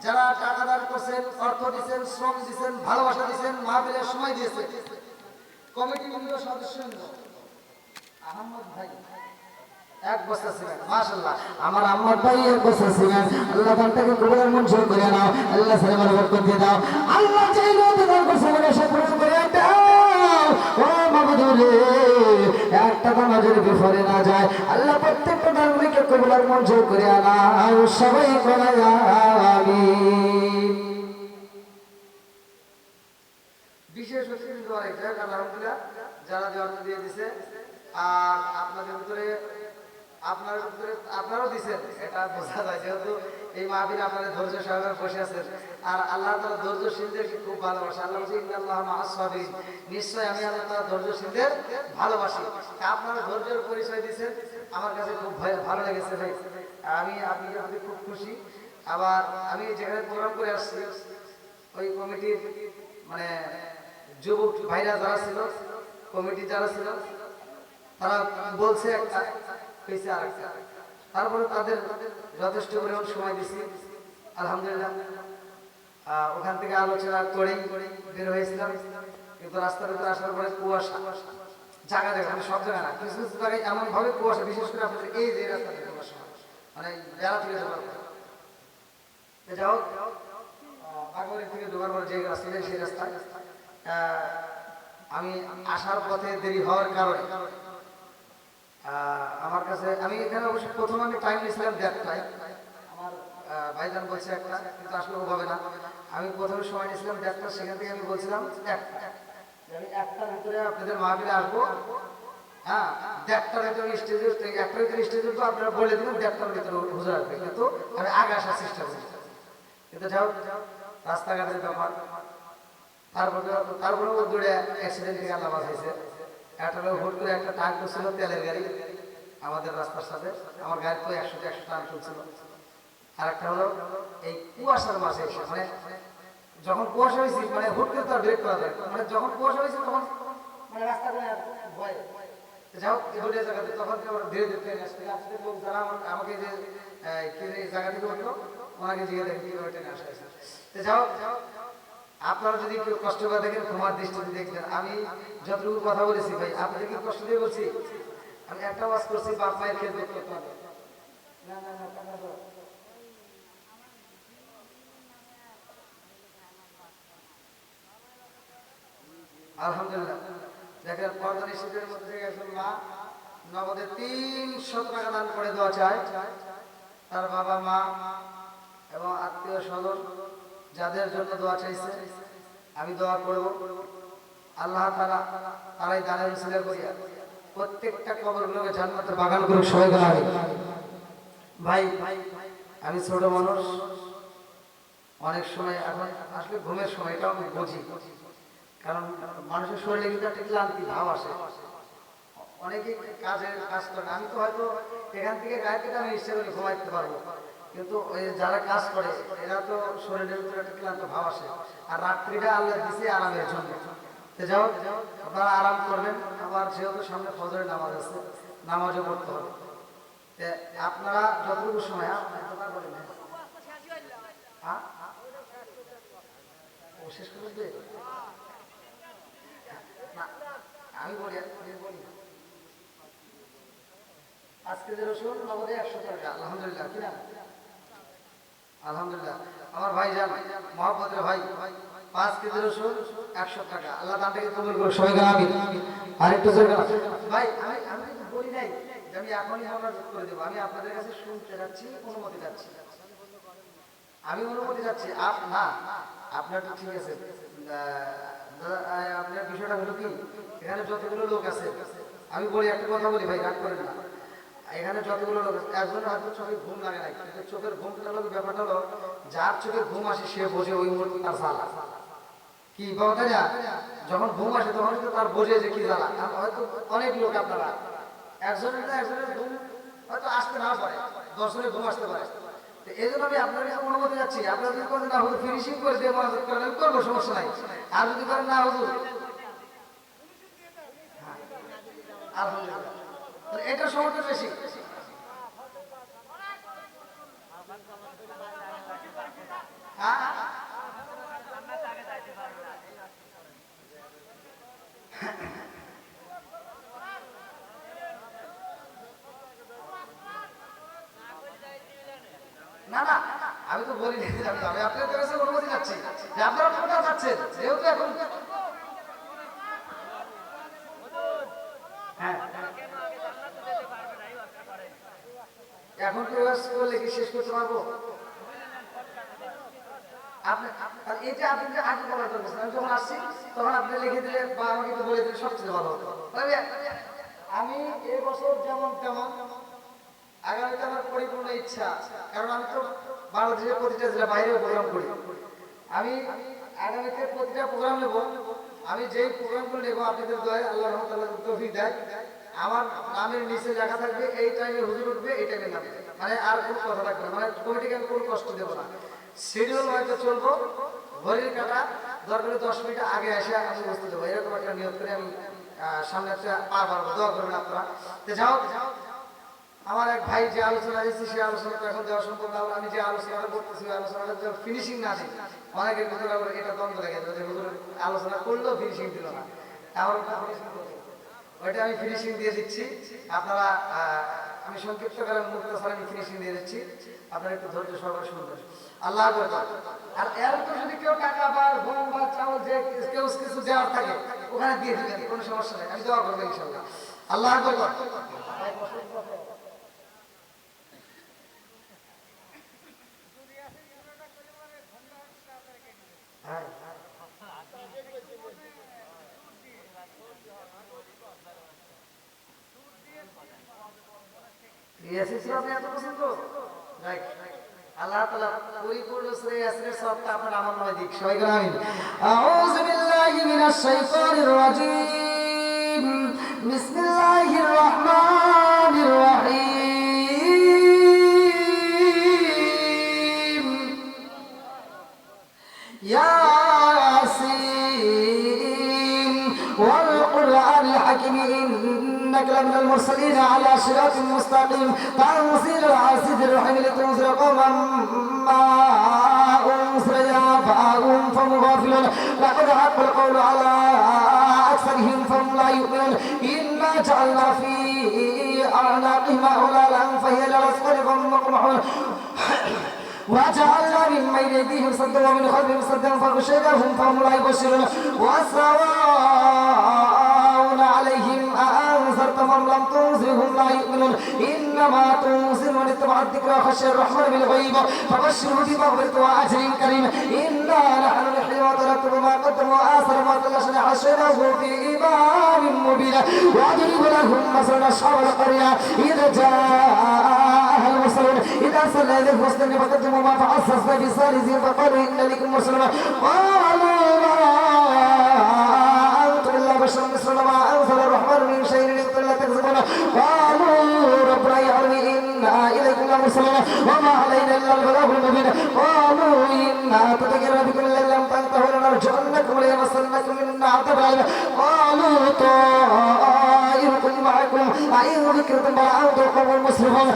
A: যারা টাকা দান করছেন, অর্থ দিয়েছেন, শ্রম দিয়েছেন, ভালোবাসা দিয়েছেন, মাহফিলের সময় দিয়েছেন, কমিটি মিলিত সদস্য আহমদ ভাই 1 বছর ছিলেন মাশাআল্লাহ। আমার আহমদ ভাই 1 বছর ছিলেন, আল্লাহ দানটাকে কবুলের মঞ্জুর করে নাও। আল্লাহ সারে বরকত দিয়ে দাও। আল্লাহ যেই লোক দান করছে মনে আশা পূরণ করে দাও ও মাবুদুরে। একটা একটা নামাজের বিফলে না যায়। আল্লাহ প্রত্যেকটা দানকে কবুল মঞ্জুর করে আনাও, সবাই বলা আমিন। বিশেষ অতিথি দোয়া এটা আলহামদুলিল্লাহ যারা যে অর্থ দিয়ে দিছে, আর আপনাদের ভিতরে আপনারাও দিচ্ছেন, এটা বোঝা যায়, যেহেতু এই মাহফিলে আপনারা ধৈর্য সহকারে বসে আছেন। আর আল্লাহ তাআলা ধৈর্যশীলদেরকে খুব ভালোবাসে। আল্লাহ বলছে ইন্নাল্লাহা মা'আস সাবিরিন, নিশ্চয় আমি আল্লাহ তাআলা ধৈর্যশীলদের ভালোবাসি। আপনারা ধৈর্যের পরিচয় দিয়েছেন, আমার কাছে খুব ভালো লেগেছে ভাই। আমি আপনাদের প্রতি খুব খুশি। আবার আমি যেখানে প্রোগ্রাম করে আসছি, ওই কমিটির মানে যুবক ভাইরা যারা ছিল, কমিটি যারা ছিল, তারা বলছে একটা পেয়েছে আরেকটা, তারপরে তাদের যথেষ্ট পরিমাণ সময় দিচ্ছি আলহামদুলিল্লাহ। ওখান থেকে আলোচনা করেই বের হয়েছিলাম, কিন্তু রাস্তার ভিতরে আসার পরে কুয়াশা, জায়গা জায়গা মানে সব জায়গায় না, কিছু কিছু জায়গায় এমন ভাবে কুয়াশা, বিশেষ করে আপনাদের এই যে রাস্তাতে কুয়াশা মানে বেড়া থেকে যাওয়ার পরে, যাই হোক বাগবাড়ি থেকে ঢোকার পরে যে রাস্তা যায় সেই রাস্তায় আমি আসার পথে দেরি হওয়ার কারণে আমার কাছে, আমি এখানে অবশ্য প্রথম আমি টাইম নিয়েছিলাম 1:30টায়, আমার ভাইজান বলছে একটা, কিন্তু আসলে হবে না। আমি প্রথমে সময় নিয়েছিলাম 1:30টা, সেখান থেকে আমি বলছিলাম 1টা, আমি 1টার ভিতরে আপনাদের মাহফিলে আসবো। হ্যাঁ, 1:30টার ভিতরে স্টেজে, 1টার ভিতরে স্টেজে উঠবো, আপনারা বলে দিবেন 1:30টার ভিতরে হুজুর আসবে, কিন্তু আমি আগে আসার চেষ্টা করি। কিন্তু যাও রাস্তাঘাটের ব্যাপার, তারপরেও দূরে অ্যাক্সিডেন্ট থেকে আল্লাহ বাঁচাইছে। একটা লোক হুট করে একটা টান করছিল, তেলের গাড়ি আমাদের রাস্তার সাথে, আমার গাড়ি তো 100 টান চলছিল। আর একটা হলো এই কুয়াশার মাঝে এসে, মানে যখন কুয়াশা হয়েছে মানে হুট করে তার ব্রেক করা যায়, মানে যখন কুয়াশা হয়েছে তখন মানে রাস্তা ভয় যাও এই দুটো জায়গাতে, তখন ধীরে ধীরে ট্রেন আসতে আসতে লোক যারা আমাকে যে জায়গা থেকে উঠলো ওনাকে জিজ্ঞেস দেখেন কিভাবে ট্রেনে আসা হয়েছে। যাও আপনারা যদি কেউ কষ্ট করে দেখেন তোমার দৃষ্টিতে দেখবেন, আমি যতটুকু কথা বলেছি ভাই আপনাদের কি কষ্ট দিয়ে বলছি? আমি একটা ওয়াজ করছি, বাপ মায়ের খেদমত করতে হবে। না না না আলহামদুলিল্লাহ দেখেন পর্দা নিষেধের মধ্যে থেকে একজন মা নগদে 300 টাকা দান করে দেওয়া চায়, তার বাবা মা এবং আত্মীয় স্বজন যাদের জন্য দোয়া চাইছে আমি দোয়া করব। আল্লাহ তাআলা তারাই দানের উসিলা করিয়া প্রত্যেকটা কবরগুলোকে জান্নাতের বাগান করে সবাই বানাবে। ভাই আমি ছোট মানুষ, অনেক সময় এখন আসলে ঘুমের সময়, এটাও আমি বুঝি, কারণ মানুষের শরীরে কিন্তু একটা ক্লান্তি ভাব আসে, অনেকে কাজ করে। আমি তো হয়তো এখান থেকে গায়ে থেকে আমি ইচ্ছে করে ঘুমাইতে পারবো, কিন্তু ওই যারা কাজ করে এরা তো শরীরের ভিতরে একটা ক্লান্ত ভাব আসে। আর রাত্রিটা আল্লাহ দিছে আরামের জন্য, যাও আপনারা আরাম করবেন। আবার যেহেতু সামনে ফজরের নামাজ আছে, নামাজও পড়তে হবে, আপনারা যতটুকু সময় শেষ করে দেবে। আমি বলি আজকে যে রসুন নগদে 100 টাকা আলহামদুলিল্লাহ, কিনা আলহামদুলিল্লাহ। আমার ভাই যান মহব্বতের ভাই 5 কেজি রসুন 100 টাকা, আল্লাহ দানটাকে কবুল করুন সবাই আমিন। আরেকটু ভাই আমি বলি নাই যে আমি এখনই মনোযোগ করে দেবো, আমি আপনাদের কাছে শুনতে যাচ্ছি, অনুমতি যাচ্ছি, আমি অনুমতি যাচ্ছি। না আপনার তো ঠিক আছে, আপনার বিষয়টা হলো কি, এখানে যতগুলো লোক আছে আমি বলি একটা কথা বলি ভাই, রাগ করেন না। এখানে যতগুলো লোক আছে একজনের হয়তো চোখে ঘুম লাগে না, কিন্তু চোখের ঘুমটা হলো ব্যাপারটা হলো যার চোখে ঘুম আসে সে বোঝে ওই মুহূর্তে তার জ্বালা কি, বাবা যা যখন ঘুম আসে তখন কিন্তু তার বোঝে যে কি জ্বালা। হয়তো অনেক লোক আপনারা একজনের ঘুম হয়তো আসতে না পারে, 10 জনের ঘুম আসতে পারে। এই জন্য আমি আপনার কাছে অনুমতি যাচ্ছি, আপনারা যদি করেন না হুজুর ফিনিশিং করে দিয়ে মনোযোগ করেন আমি করবো, সমস্যা নাই। আর যদি করেন না হুজুর আলহামদুলিল্লাহ, এটা সময়টা বেশি। না না আমি তো বলি আমি আপনাদের কাছে অনুমতি যাচ্ছি যে আপনারা কোথাও যাচ্ছেন, যেহেতু এখন হ্যাঁ এখন কি ওয়াজ করলে কি শেষ করতে পারবো? আপনি এই যে আপনি যে আগে বলার দরকার ছিল, আমি যখন আসছি তখন আপনি লিখে দিলে বা আমাকে একটু বলে দিলে সবচেয়ে ভালো হতো। আমি এই বছর যেমন তেমন, আগামীতে আমার পরিপূর্ণ ইচ্ছা, কারণ আমি তো বাংলাদেশের প্রতিটা জেলা বাইরেও প্রোগ্রাম করি। আমি আগামীতে প্রতিটা প্রোগ্রাম নেব। আমি যেই প্রোগ্রামগুলো নেবো আপনাদের দয়ায় আল্লাহ রহমতুল্লাহ তৌফিক দেয়, আমার নামের নিচে লেখা থাকবে এই টাইমে হুজুর উঠবে, এই টাইমে নামবে, মানে আর কোনো কথা থাকবে না, মানে কমিটিকে আমি কোনো কষ্ট দেবো না। শিডিউল হয়তো চলবো, ঘড়ির কাটা দরকার 10 মিনিট আগে এসে আমি বসতে দেবো, এরকম একটা নিয়োগ করে আমি সামনে পার পারবো। দোয়া করবেন আপনারা। তো যাও, আমার এক ভাই যে আলোচনা দিচ্ছে সেই আলোচনাটা এখন দেওয়া সম্ভব না। আমি যে আলোচনাটা করতেছি ওই আলোচনাটা ফিনিশিং না দিই, অনেকের ভিতরে এটা দ্বন্দ্ব লেগে যাবে যে হুজুর আলোচনা করলেও ফিনিশিং দিল না, আমার ওইটা আমি ফিনিশিং দিয়ে দিচ্ছি। আপনারা আমি সংক্ষিপ্ত করে মুক্তাসার আমি ফিনিশিং দিয়ে দিচ্ছি, আপনারা একটু ধৈর্য সহকারে শুনবেন। আল্লাহ আকবার। আর এর তো যদি কেউ টাকা বা গম বা চাউল যে কেউ কিছু দেওয়ার থাকে ওখানে দিয়ে দিবেন, কোনো সমস্যা নেই, আমি দোয়া করবো ইনশাআল্লাহ। আল্লাহ আকবার। আল্লাহ তাআলা পরিপূর্ণ সূরা ইয়াসিনের সওয়াবটা আপনার আমলনামায় দিক। সবাই বলেন আমিন। আউযু বিল্লাহি মিনাশ শাইতানির রাজীম। বিসমিল্লাহির রাহমানির রাহিম। ইয়াসিন ওয়াল কুরআনিল হাকীম إنك لمن المرسلين على صراط مستقيم تنزيل العزيز الرحيم لتنذر قوما ما أنزل آباؤهم فهم غافلون لقد حق القول على أكثرهم فهم لا يؤمنون إنا جعلنا في أعناقهم أغلالا فهي للأسفل فهم مقمحون وجعلنا من بين أيديهم سدا ومن خلفهم سدا فغشيناهم فهم لا يبصرون وسواء عليهم أأنذرتهم أم لم تنذرهم لا يؤمنون إنما تنذر من اتبع الذكر وخشي الرحمن بالغيب فبشره بمغفرة وأجر كريم إنا نحن نحيي ونكتب ما قدموا وآثروا ما تلاشنا حشيناه في إمام مبين وأضرب لهم مثلا أصحاب القرية إذا جاءها المرسلون إذا صلى إليه مسلم فقدموا ما فعصصنا في ثالثهم فقالوا إن لكم مرسلون قالوا بشر مثلنا ما أنزل الرحمن من شيء إلا تكذبون قالوا ربنا يعلم إنا إليكم لمرسلون وما علينا إلا البلاغ المبين قالوا إنا تطيرنا بكم إلا لم تنتهوا لنرجعنكم وليمسنكم منا عذاب أليم قالوا طائركم معكم أئن ذكرتم بل أنتم قوم مسرفون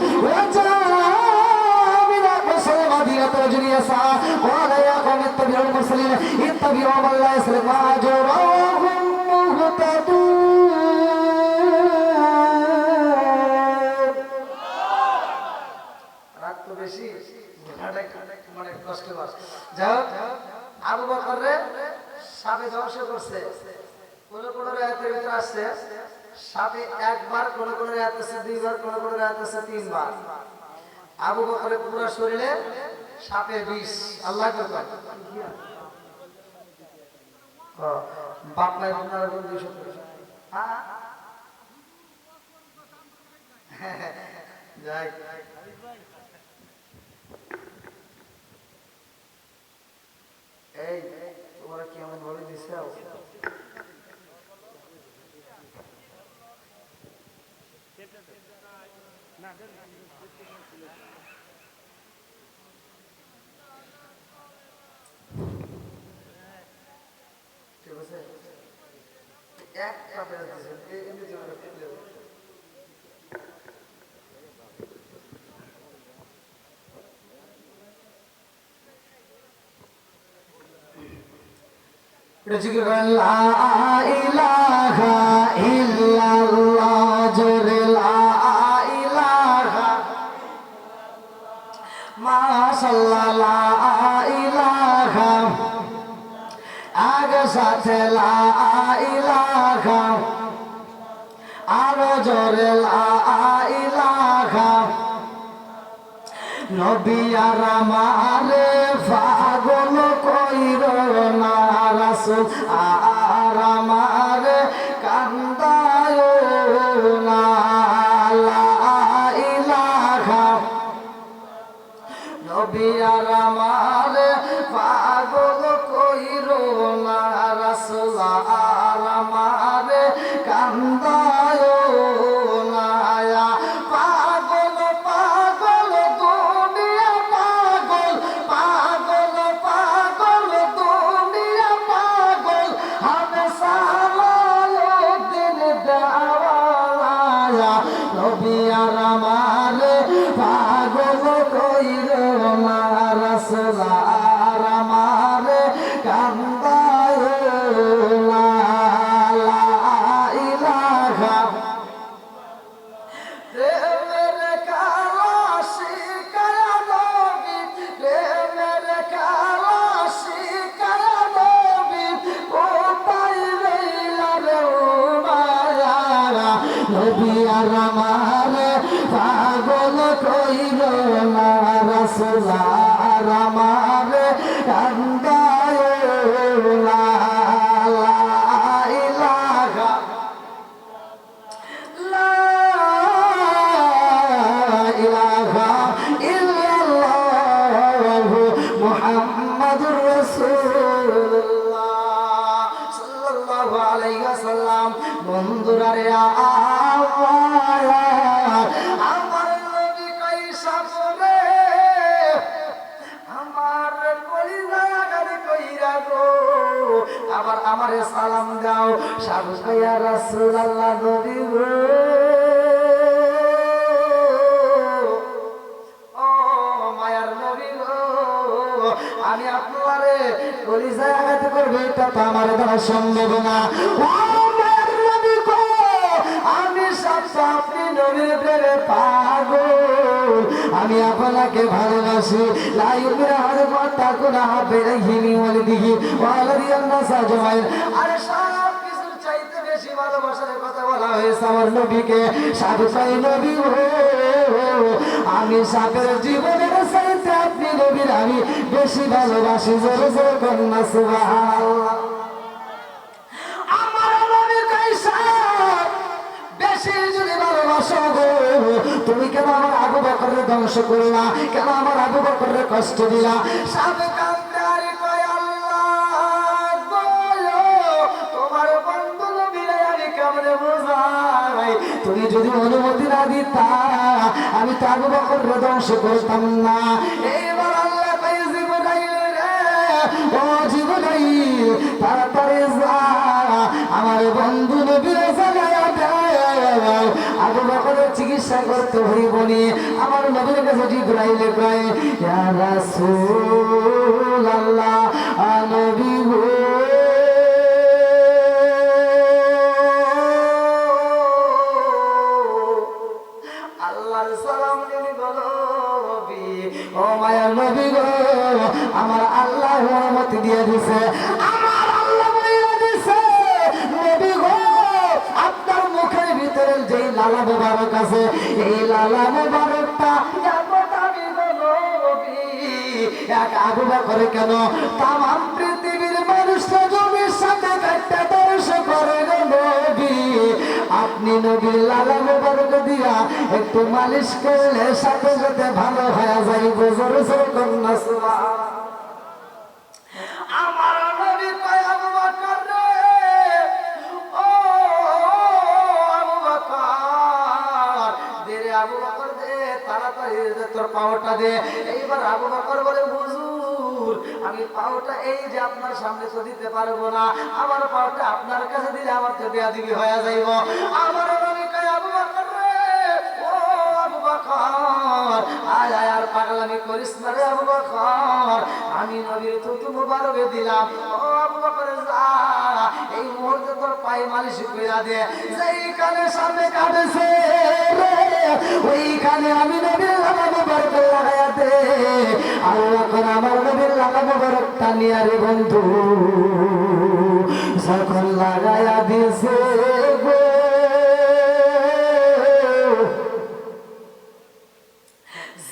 A: المدينة رجل يسعى قال يا قوم اتبعوا المرسلين اتبعوا من لا يسرق أجرهم রাত তো বেশি, মানে কষ্ট যাই হোক। আবু বকরে সাপে ধ্বংস করছে, কোন কোন রায়াতের ভিতরে আসছে সাপে একবার, কোন কোন রায়াত আছে দুইবার, কোন কোন রায়াত আছে তিনবার। আবু বকরের পুরো শরীরে সাপের বিষ। আল্লাহ আকবার। বাপ মায়ের আপনারা বন্ধু যাই এই তোমরা কেমন ভাবে দিচ্ছে ঠিক আছে এক কাপে জিকির করেন লা ইলাহা ইল্লাল্লাহ জোরে লা ইলাহা মাশাআল্লাহ লা ইলাহা আগে সাথে লা ইলাহা আরো জোরে লা ইলাহা নবী আর আমারে পাগল কইর না রাসূল আর আমারে কান্দায় না লা ইলাহা নবী আর আমারে পাগল কইর না রাসূল আর আমারে কান্দায় না পাগল পাগল দুনিয়া পাগল পাগল পাগল দুনিয়া পাগল আমি সালাউদ্দিন দেওয়ালা নবী আর আমারে পাগল কইর না রাসূল আর আমারে কান্দায় না লা ইলাহা প্রেমের কালাশি কায়া নবী প্রেমের কালাশি কায়া নবী কোথায় রইলা রে মায়া নবী আর আমারে পাগল কইর না রাসূল আর আমারে কান্দায় না লা ইলাহা লা ইলাহা ইল্লাল্লাহু মুহাম্মাদুর রাসূলুল্লাহ সাল্লাল্লাহু আলাইহি ওয়াসাল্লাম বন্ধুরা রে আমার নবী কইসা পড়ে আমার কলিজা গালি কইরা গো আবার আমারে সালাম দাও সাধু কইয়া রাসূলুল্লাহ নবী গো ও মায়ার নবী গো আমি আপনারে কলিজা আঘাত করব এটা তো আমার দ্বারা সম্ভব না ও মায়ার নবী গো আমি আপনি নবীর প্রেমে পাগল আমি আপনাকে ভালোবাসি লাইবের আর কথা কোনা বেরহিনি বলে দিহি ওয়ালাদিয়ান্না সাজমাইল আরে সব কিছুর চাইতে বেশি ভালোবাসার কথা বলা হয়েছে আমার নবীকে সাধু সাই নবী আমি সাপের জীবনের চাইতে আপনি নবীর আমি বেশি ভালোবাসি জোরে জোরে কন্যা সুবহানাল্লাহ আমার নবী কইসা বেশি যদি ভালোবাসো গো তুমি কেন আমার আবু বকরের ধ্বংস করলা কেন আমার আবু বকরের কষ্ট দিলা সাবে কান্দারি কয় আল্লাহ গো তোমার বন্ধু নবীরে আমি কেমনে বোঝাই তুমি যদি অনুমতি না দিতা আমি তো আবু বকরের ধ্বংস করতাম না এইবার আল্লাহ কয় জিবরাইল রে ও জিবরাইল তাড়াতাড়ি যা আমার বন্ধু নবীরে জানায়া দে আবু বকরের চিকিৎসা করতে হইব নি আমার নবীর কাছে জিবরাইল কয় ইয়া রাসূলুল্লাহ নবী গো আল্লাহর সালাম নিয়ে বলো নবী ও মায়ার নবী গো আমার আল্লাহ অনুমতি দিয়ে দিয়েছে আমার আল্লাহ বলে দিয়েছে নবী গো আপনার মুখের ভিতরে যেই লালা মোবারক আছে এই লালা মোবারকটা আমি বলো নবী এক আবু বকর কেন তামাম পৃথিবীর মানুষরা জমির সাথে একটা দর্শ করে নবী আপনি নবীর লালা মোবারক দিয়া একটু মালিশ করলে সাথে সাথে ভালো হয়ে যাইব জোরে জোরে কন্যা সুবহানাল্লাহ আমার নবী কয় আবু বকর রে ও আবু বকর দে রে আবু বকর দে তাড়াতাড়ি তোর পাওটা দে এইবার আবু বকর বলে হুজুর আমি পাওটা এই যে আপনার সামনে তো দিতে পারবো না আমার পাওটা আপনার কাছে দিলে আমার তো বেয়াদবি হয়ে যাইব আমার নবী কয় আবু বকর রে ও আবু বকর আয় আয় আর পাগলামি করিস না রে আবু বকর আমি নবীর থুতু মুবারকে দিলাম ও আবু বকর যা এই মুহূর্তে তোর পায়ে মালিশ কইরা দে যেইখানে সামনে কাটেছে রে ওইখানে আমি নবীর লাগা মুবারক লাগায়া দে আল্লাহ কোন আমার নবীর লাগা মুবারক টানিয়া রে বন্ধু যখন লাগায়া দিছে গো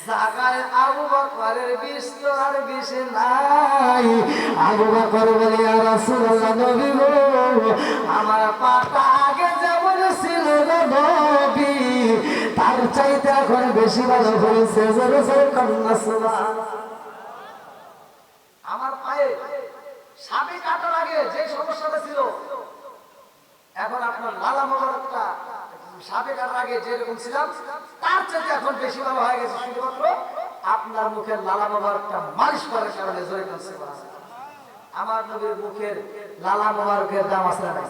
A: জাগায় আবু বকরের বিষ তো আর বিষ নাই। আবু বকর বলে ইয়া রাসূলুল্লাহ নবী গো আমার পাটা আগে যেমন ছিল গো নবী তার চাইতে এখন বেশি ভালো হয়েছে। জোরে জোরে কন্যা সুবহানাল্লাহ। আমার পায়ে সাপে কাটার আগে যে সমস্যাটা ছিল এখন আপনার লালা মোবারকটা সাপে কাটার আগে যেরকম ছিলাম তার চাইতে এখন বেশি ভালো হয়ে গেছে শুধুমাত্র আপনার মুখের লালা মোবারকটা মালিশ করার কারণে। জোরে কন্যা আমার নবীর মুখের লালা মোবারকের দাম আছে না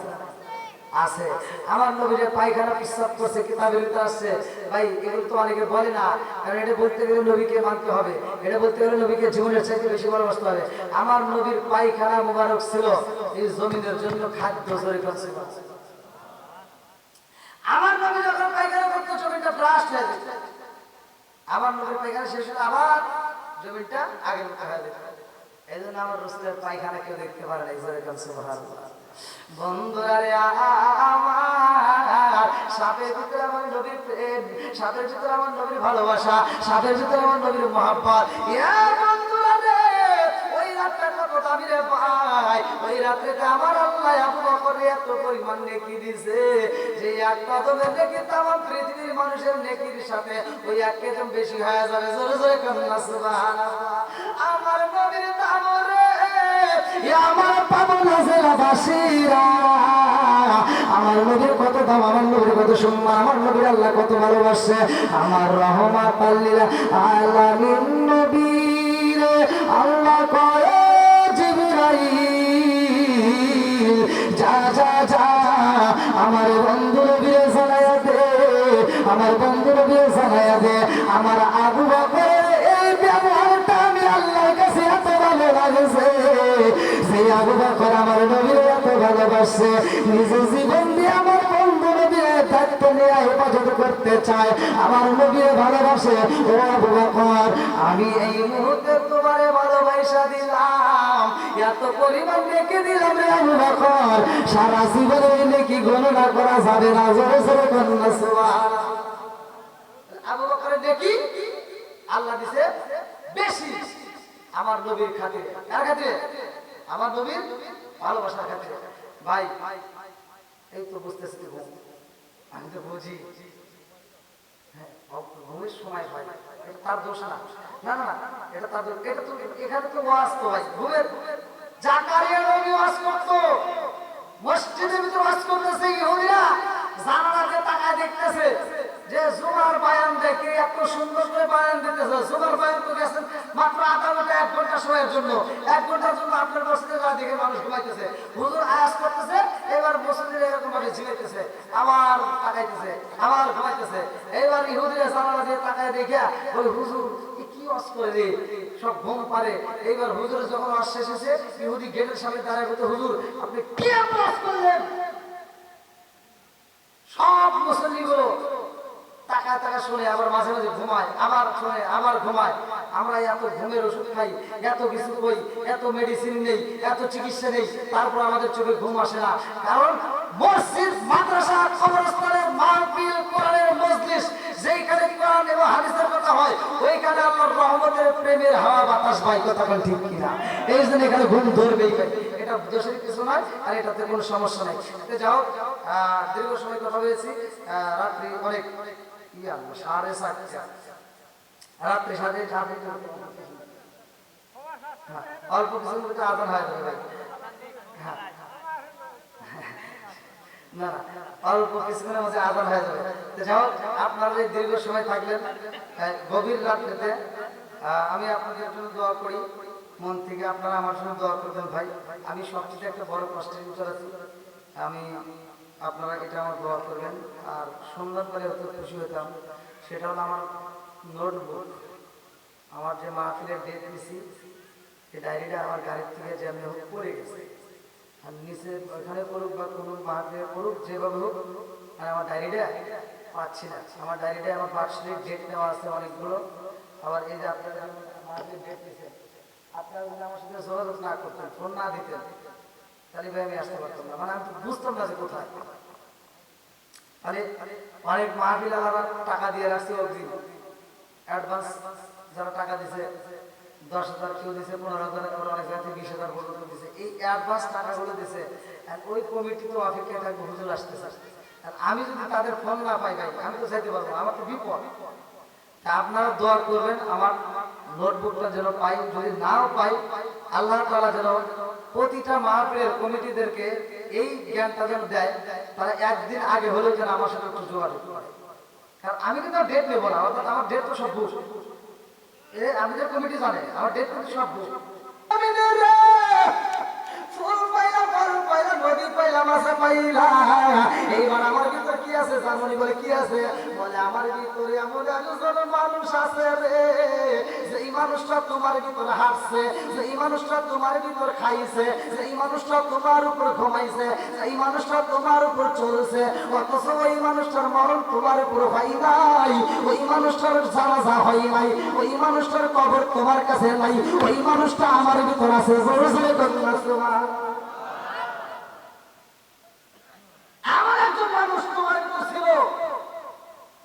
A: আছে। আমার নবীর পায়খানা প্রস্রাব করছে কিতাবের ভিতরে আসছে। ভাই এগুলো তো অনেকে বলে না, কারণ এটা বলতে গেলে নবীকে মানতে হবে, এটা বলতে গেলে নবীকে জীবনের চাইতে বেশি ভালোবাসতে হবে। আমার নবীর পায়খানা মোবারক ছিল এই জমিনের জন্য খাদ্য। জোরে করছে আমার নবী যখন পায়খানা করতো জমিটা ব্রাশ হয়ে যেত। আমার নবীর পায়খানা শেষ হলে আবার জমিটা আগের মতো হয়ে যেত। এই জন্য আমার রাসূলের পায়খানা কেউ দেখতে পারে না। জোরে করছে সুবহানাল্লাহ। বন্ধুরা রে আমার সাপের ভিতরে আমার নবীর প্রেম, সাপের ভিতরে আমার নবীর ভালোবাসা, সাপের ভিতরে আমার নবীর মহব্বত। ইয়া বন্ধুরা রে ওই রাতটা কত দামি রে ভাই, ওই রাতে আমার আল্লাহ আবু বকরের এত পরিমাণ নেকি দিয়েছে যে এক কদমের নেকি তামাম পৃথিবীর মানুষের নেকির সাথে ওই এক কদম বেশি হয়ে যাবে। জোরে জোরে কন্যা সুবহানাল্লাহ। আমার নবীর দাম রে আমার পাবনা জেলাবাসীরা, আমার নবীর কত দাম, আমার নবীর কত সম্মান, আমার নবীর আল্লাহ কত ভালোবাসে। আমার রহমাত লিল আলামিন নবীর আল্লাহ কয় জিবরাইল যা যা যা আমার বন্ধু নবীর জানায়া দে, আমার বন্ধু নবীর জানায়া দে আমার আবু বকরের এই ব্যবহারটা আমি আল্লাহর কাছে এত ভালো লাগছে যে আবু বকর আমার নবীর এত ভালোবাসে, নিজের জীবন দিয়ে আমার বন্ধু নবীর দায়িত্ব নিয়ে হেফাজত করতে চায়, আমার নবীর ভালোবাসে। ও আবু বকর আমি এই মুহূর্তে তোমারে ভালোবাসা দিলাম, এত পরিমাণ নেকি দিলাম রে আবু বকর সারা জীবনে এই নেকি গণনা করা যাবে না। জোরে জোরে কন্যা সুবহানাল্লাহ। আবু বকরের নেকি আল্লাহ দিছে বেশি আমার নবীর খাতিরে। কার খাতিরে? আমার নবীর ভালোবাসার খাতিরে। ভাই এই তো বুঝতেছি, আমি তো বুঝি ঘুমের সময় ভাই এটা তার দোষ না, না না এটা তার দোষ। এটা তো এখানে তো ওয়াজ তো ভাই ঘুমের জাকারিয়া নবী ওয়াজ করতো, মসজিদের ভিতরে ওয়াজ করতেছে, ইহুদিরা জানালাতে তাকায় দেখতেছে যে জুমার বায়ান দেখে এত সুন্দর করে বায়ান দিতেছে। জুমার বায়ান তো গেছেন মাত্র আধা ঘন্টা 1 ঘন্টা সময়ের জন্য, 1 ঘন্টার জন্য আপনার মসজিদে দেখে মানুষ ঘুমাইতেছে, হুজুর আয়াজ করতেছে, এবার মসজিদে এরকম ভাবে ঝিমাইতেছে, আবার তাকাইতেছে, আবার ঘুমাইতেছে। এবার ইহুদিরা জানালা দিয়ে তাকায় দেখে ওই হুজুর কি ওয়াজ করে রে, সব ঘুম পারে। এইবার হুজুর যখন ওয়াজ শেষ হয়েছে ইহুদি গেটের সামনে দাঁড়ায় বলতে, হুজুর আপনি কি ওয়াজ করলেন? সব মুসল্লিগুলো তাকায় তাকায় শুনে, আবার মাঝে মাঝে ঘুমায়, আবার শুনে, আবার ঘুমায়। আমরা এত ঘুমের ওষুধ খাই, এত কিছু কই, এত মেডিসিন নেই, এত চিকিৎসা নেই, তারপর আমাদের চোখে ঘুম আসে না। কারণ মসজিদ, মাদ্রাসা, কবরস্থানের মাহফিল, কোরআনের মজলিস যেইখানে কোরআন এবং হাদিসের কথা হয় ওইখানে আল্লাহর রহমতের প্রেমের হাওয়া বাতাস ভাই, কথা বল ঠিক কিনা? এই জন্য এখানে ঘুম ধরবেই ভাই, এটা দোষের কিছু নয়, আর এটাতে কোনো সমস্যা নাই। যাও দীর্ঘ সময় কথা বলেছি, রাত্রি অনেক সাড়ে 7টা রাত্রি, অল্প কিছুর মধ্যে আজান হয়ে যাবে ভাই। না অল্প কিছুক্ষণের মধ্যে আজান হয়ে যাবে। যাও আপনারা দীর্ঘ সময় থাকলেন গভীর রাত্রিতে, আমি আপনাদের জন্য দোয়া করি মন থেকে, আপনারা আমার জন্য দোয়া করবেন ভাই। আমি সবচেয়ে একটা বড় কষ্টের ভিতরে আছি, আমি আপনারা এটা আমার দোয়া করবেন। আর সুন্দর করে হতে খুশি হতাম, সেটা হলো আমার নোটবুক, আমার যে মাহফিলের ডেট দিছি এই ডায়েরিটা আমার গাড়ির থেকে যে আমি পড়ে গেছে, আর নিচে ওইখানে পড়ুক বা কোনো মাহফিলে পড়ুক যেভাবে হোক, আর আমার ডায়েরিটা পাচ্ছি না। আমার ডায়েরিটা আমার বার্ষিক ডেট নেওয়া আছে অনেকগুলো, আবার এই যে আপনারা মাহফিলের ডেট দিচ্ছেন, আপনারা যদি আমার সাথে যোগাযোগ না করতেন, ফোন না দিতেন, তাহলে ভাই আমি আসতে পারতাম না, মানে আমি তো বুঝতাম না যে কোথায়। তাহলে অনেক মাহফিল আলাদা টাকা দিয়ে রাখছি অগ্রিম, অ্যাডভান্স যারা টাকা দিছে 10,000 কেউ দিছে 15,000 অনেক জায়গায় 20,000 পর্যন্ত দিছে এই অ্যাডভান্স টাকাগুলো দিছে আর ওই কমিটি তো অপেক্ষায় থাকবে হুজুর আসতেছে আর আমি যদি তাদের ফোন না পাই ভাই আমি তো চাইতে পারবো আমার তো বিপদ তা আপনারা দোয়া করবেন আমার নোটবুকটা যেন পাই যদি নাও পাই আল্লাহ তাআলা যেন প্রতিটা মাহফিলের কমিটিদেরকে এই জ্ঞানটা যেন দেয় তারা একদিন আগে হলেও যেন আমার সাথে একটু যোগাযোগ করে কারণ আমি কিন্তু ডেট নেবো না অর্থাৎ আমার ডেট তো সব বুঝ আমি যে কমিটি জানে আমার ডেট কিন্তু সব বুঝ ফুল পাইলা ফল পাইলা নদী পাইলা মাছ পাইলা এইবার আমার ভিতর কি আছে জানমনি বলে কি আছে বলে আমার ভিতরে এমন একজন মানুষ আছে রে যেই মানুষটা তোমার ভিতরে হাঁটছে যেই মানুষটা তোমার ভিতর খাইছে যেই মানুষটা তোমার উপর ঘুমাইছে যেই মানুষটা তোমার উপর চলছে অথচ ওই মানুষটার মরণ তোমার উপর হয় নাই ওই মানুষটার জানাজা হয় নাই ওই মানুষটার কবর তোমার কাছে নাই ওই মানুষটা আমার ভিতর আছে জোরে জোরে কন্যা তোমার আমার একজন মানুষ তোমার ভিতর ছিল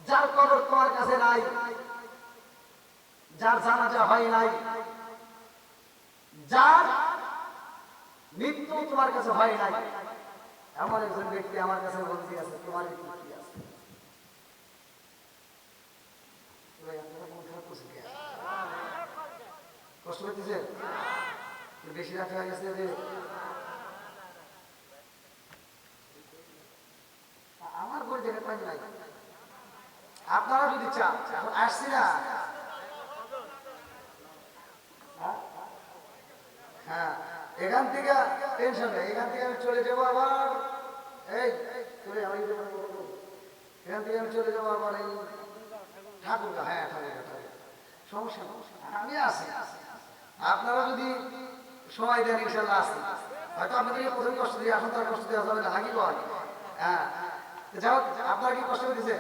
A: যার কবর তোমার কাছে নাই যার জানাজা হয় নাই যার মৃত্যু তোমার কাছে হয় নাই এমন একজন ব্যক্তি আমার কাছে বলতে আছে তোমার ভিতর কি আছে কষ্ট হইতেছে বেশি রাত হয়ে গেছে যে আমার বই দেখে পাই নাই আপনারা যদি চান আসছি না হ্যাঁ এখান থেকে টেনশন নেই এখান থেকে আমি চলে যাবো আবার এই এখান থেকে আমি চলে যাবো আবার এই ঠাকুরগা হ্যাঁ ঠাকুরগা সমস্যা আমি আসি আপনারা যদি সময় দেন ইনশাল্লাহ আসি হয়তো আপনাদেরকে প্রথমে কষ্ট দিয়ে এখন তার কষ্ট দেওয়া যাবে না নাকি বল হ্যাঁ যাই হোক আপনারা কি কষ্ট দিয়েছে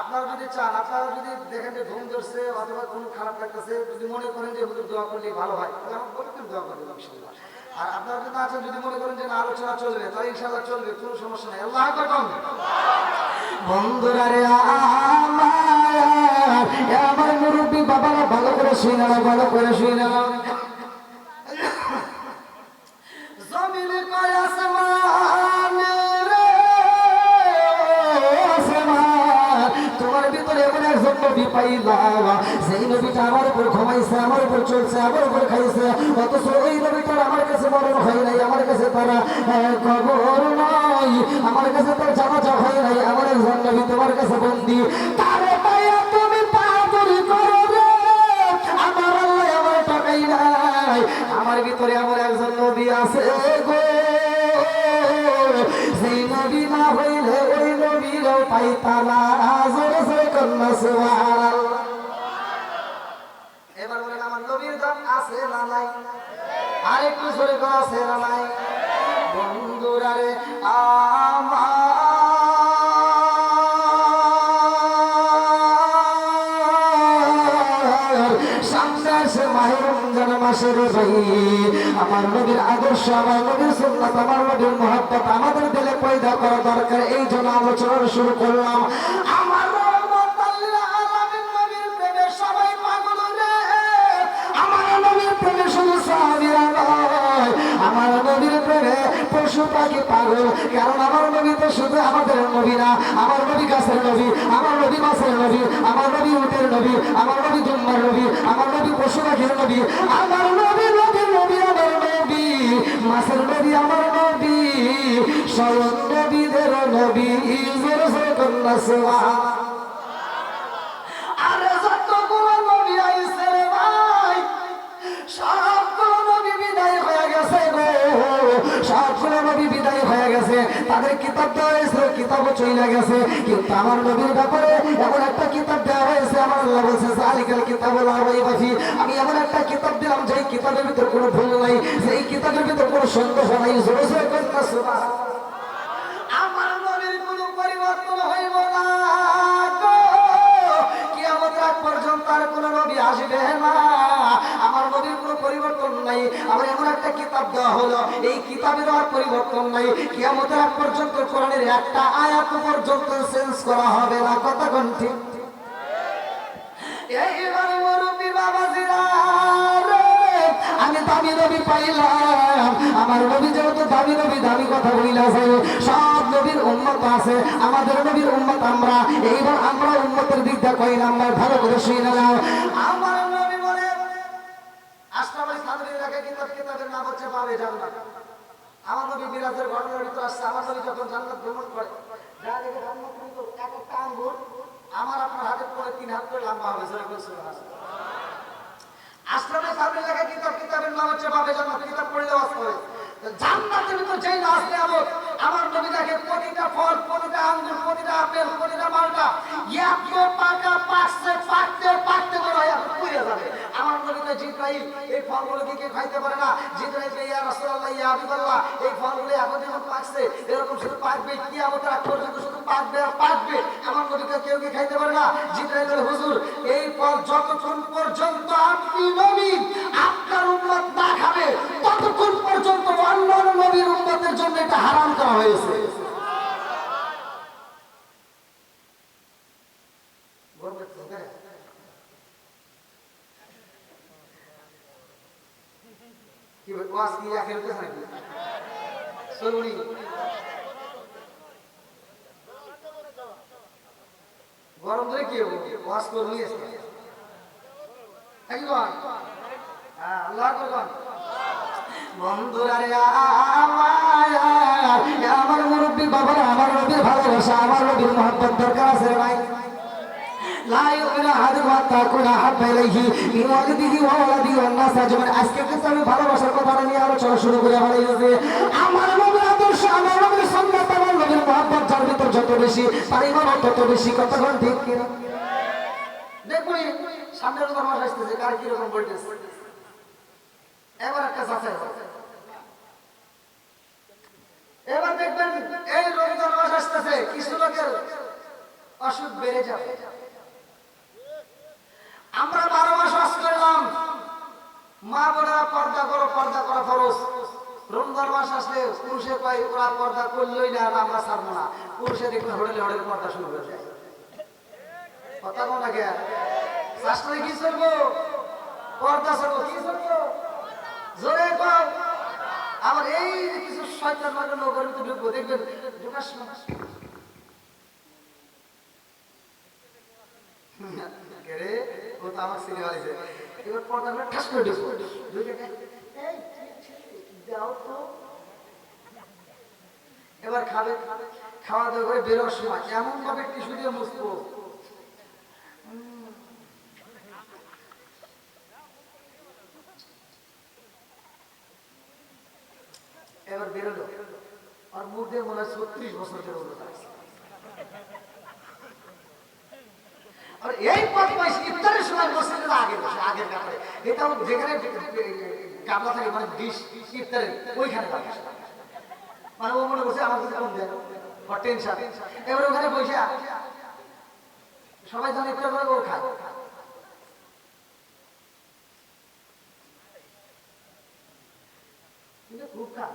A: আপনারা যদি চান আপনারা যদি দেখেন যে ঘুম ধরছে অথবা কোনো খারাপ লাগতেছে যদি মনে করেন যে হুজুর দোয়া করলে ভালো হয় তাহলে আমার পবিত্র দোয়া করবেন ইনশাল্লাহ আর আপনারা যদি আছেন যদি মনে করেন যে না আলোচনা চলবে তাহলে ইনশাল্লাহ চলবে কোনো সমস্যা নেই আল্লাহ আকবার বন্ধুরা রে আমার মুরব্বী বাবারা ভালো করে শুনে নাও ভালো করে শুনে নাও জমিনে কয় আসমান রে আসমান তোমার ভিতরে এমন একজন নবী পাইলাম সেই নবীটা আমার উপর ঘুমাইছে আমার উপর চলছে আমার উপর খাইছে অথচ ওই নবীটার আমার কাছে মরণ হয় নাই আমার কাছে তারা কবর নাই আমার কাছে তার জানাজা হয় নাই আমার একজন নবী তোমার কাছে বন্দী তারে পাইয়া তুমি পাগল করো রে আমার আল্লাহ আমার টাকাই নাই আমার ভিতরে আমার একজন নবী আছে গো সেই নবী না হইলে ওই নবীরও পাইতাম না জোরে জোরে কন্যা সুবহানাল্লাহ এবার বলেন আমার নবীর দাম আছে না নাই আরেকটু জোরে করে আছে না নাই বন্ধুরা রে সামনে আসে মাহে রমজান মাসের ভাই আমার নবীর আদর্শ আমার নবীর সুন্নাত আমার নবীর মহব্বত আমাদের দিলে পয়দা করা দরকার এই জন্য আলোচনা শুরু করলাম আমার আমার নবীর প্রেমে পশু পাখি পাগল কারণ আমার নবী তো শুধু আমাদের নবী না আমার নবী গাছের নবী আমার নবী মাছের নবী আমার নবী উটের নবী আমার নবী দুম্বার নবী আমার নবী পশু পাখির নবী আমার নবী নবীর নবী আমার নবী মাছের নবী আমার নবী সব নবীদের নবী জোরে জোরে কন্যা সুবহানাল্লাহ আরে যতগুলো নবী আইছে রে ভাই সবগুলো নবী বিদায় হয়ে গেছে গো সবগুলো নবী বিদায় হয়ে গেছে তাদের কিতাব দেওয়া হয়েছে কিতাবও চলে গেছে কিন্তু আমার নবীর ব্যাপারে এমন একটা কিতাব দেওয়া হয়েছে আমার আল্লাহ বলছে জালিকাল কিতাবুল লা রাইবা ফি আমি এমন একটা কিতাব দিলাম যেই কিতাবের ভিতর কোনো ভুল নাই সেই কিতাবের ভিতর কোনো সন্দেহ নাই জোরে জোরে কন্যা সুবহানাল্লাহ আমার নবীর কোনো পরিবর্তন হইব না গো কিয়ামত রাত পর্যন্ত আর কোনো নবী আসবে না আমার নবীর কোনো পরিবর্তন নাই আমার এমন একটা কিতাব দেওয়া হলো এই কিতাবের আর পরিবর্তন নাই কিয়ামতের আগ পর্যন্ত কোরআনের একটা আয়াত পর্যন্ত চেঞ্জ করা হবে না কথা কোন ঠিক এইবার মুরব্বী বাবাজিরা রে, আমি দামি নবী পাইলাম। আমার নবী যেহেতু দামি নবী, দামি কথা বলিলাছে, সব নবীর উম্মত আছে, আমাদের নবীর উম্মত আমরা। এইবার আমরা উম্মতের দিকটা কই নাম্বার ভালো করে শুনে নাও। আমার নবী বলে আশরাফুল সাদরী লেখা কিতাবের নাম হচ্ছে বাবে জান্নাত। আমার নবী মিরাজের ঘটনার ভিতর আসছে, আমার নবী যখন জান্নাত ভ্রমণ করে, যা দেখে জান্নাত কিন্তু এক একটা আঙ্গুর আমার আপনার হাতের পরে 3 হাত করে লম্বা হবে। আশরাফুল সাদরী লেখা কিতাবের নাম হচ্ছে বাবে জান্নাত। কিতাব পড়লে আসতে হয় জান্নাতের ভিতর যেই না আসলে আমার নবী দেখে প্রতিটা ফল, প্রতিটা আঙ্গুর, প্রতিটা আপেল, প্রতিটা মালটা এত পাকা পাকছে, পাকতে পাকতে বড় হয়ে পড়ে যাবে। আমার নবী কয় জিবরাইল এই ফলগুলো কি কে খাইতে পারে না? জিবরাইল কয় ইয়া রাসূলুল্লাহ, ইয়া হাবিবাল্লাহ, এই ফলগুলো এখন যেমন পাকছে এরকম শুধু পাকবে, কিয়ামতের আগ পর্যন্ত শুধু পাকবে আর পাকবে। আমার নবী কয় কেউ কি খাইতে পারে না? জিবরাইল বলে হুজুর এই ফল যতক্ষণ পর্যন্ত আপনি নবী আপনার উম্মত না খাবে ততক্ষণ পর্যন্ত অন্য নবীর উম্মতের জন্য এটা হারাম করা হয়েছে। কি ওয়াজ কি আখের তো নাকি সরুনি গরম ধরে কি হবে? ওয়াজ করবি আজকে একবার হ্যাঁ আল্লাহ করবেন বন্ধুরা রে আমার মুরব্বী বাবারা, আমার নবীর ভালোবাসা, আমার নবীর মহব্বত দরকার আছে রে ভাই। লা ইউমিনু আহাদুকুম হাত্তা আকুনা হাব্বা ইলাইহি মিন ওয়ালিদিহি ওয়া ওয়ালাদিহি ওয়ান নাস আজমাইন। আজকে কিন্তু আমি ভালোবাসার কথাটা নিয়ে আলোচনা শুরু করে বলেছি। আমার নবীর আদর্শ, আমার নবীর সুন্নাত, আমার নবীর মহব্বত যার ভিতর যত বেশি তার ইমান তত বেশি। কতক্ষণ ঠিক কিনা? দেখুন সামনের মাস আসতেছে, কার কি রকম বলতেছে এবার একটা যাচাই হবে। এবার দেখবেন এই রমজান মাস আসতেছে, কিছু লোকের অসুখ বেড়ে যাবে। আমরা 12 মাস ওয়াজ করলাম, মা বোনেরা পর্দা করো, পর্দা করা ফরজ। রমজান মাস আসলে পুরুষে কয় ওরা পর্দা করলই না, আমরা ছাড়বো না। পুরুষে দেখবেন হোটেলে হোটেলে পর্দা শুরু হয়ে যায়। কথা কোন আগে শাস্ত্রে কি করবো? পর্দা করবো, কি করবো জোরে কর। আবার এই যে কিছু শয়তান মার্কা নগর ভিতরে ঢুকবো, দেখবেন ঢুকার সময় ও তো আমার সিনেমা আছে, এবার পর্দা করে ঠাস করে ঢুকবো, এবার খাবে, খাওয়া দাওয়া করে বেরোর সময় এমন ভাবে টিস্যু দিয়ে মুছবো, এবার বেরোলো আর মুখ দিয়ে মনে হয় 36 বছর ধরে উন্নত আছে। আর এই ইফতারের সময় মসজিদের আগে বসে, আগের কাতারে, এটাও যেখানে গামলা থাকে মানে ডিশ ইফতারের ওইখানে বসে, মানে ও মনে করছে আমার কাছে কম দেয় টেনশন। এবার ওখানে বসে সবাই যখন ইফতার করে ও খায়, খুব খায়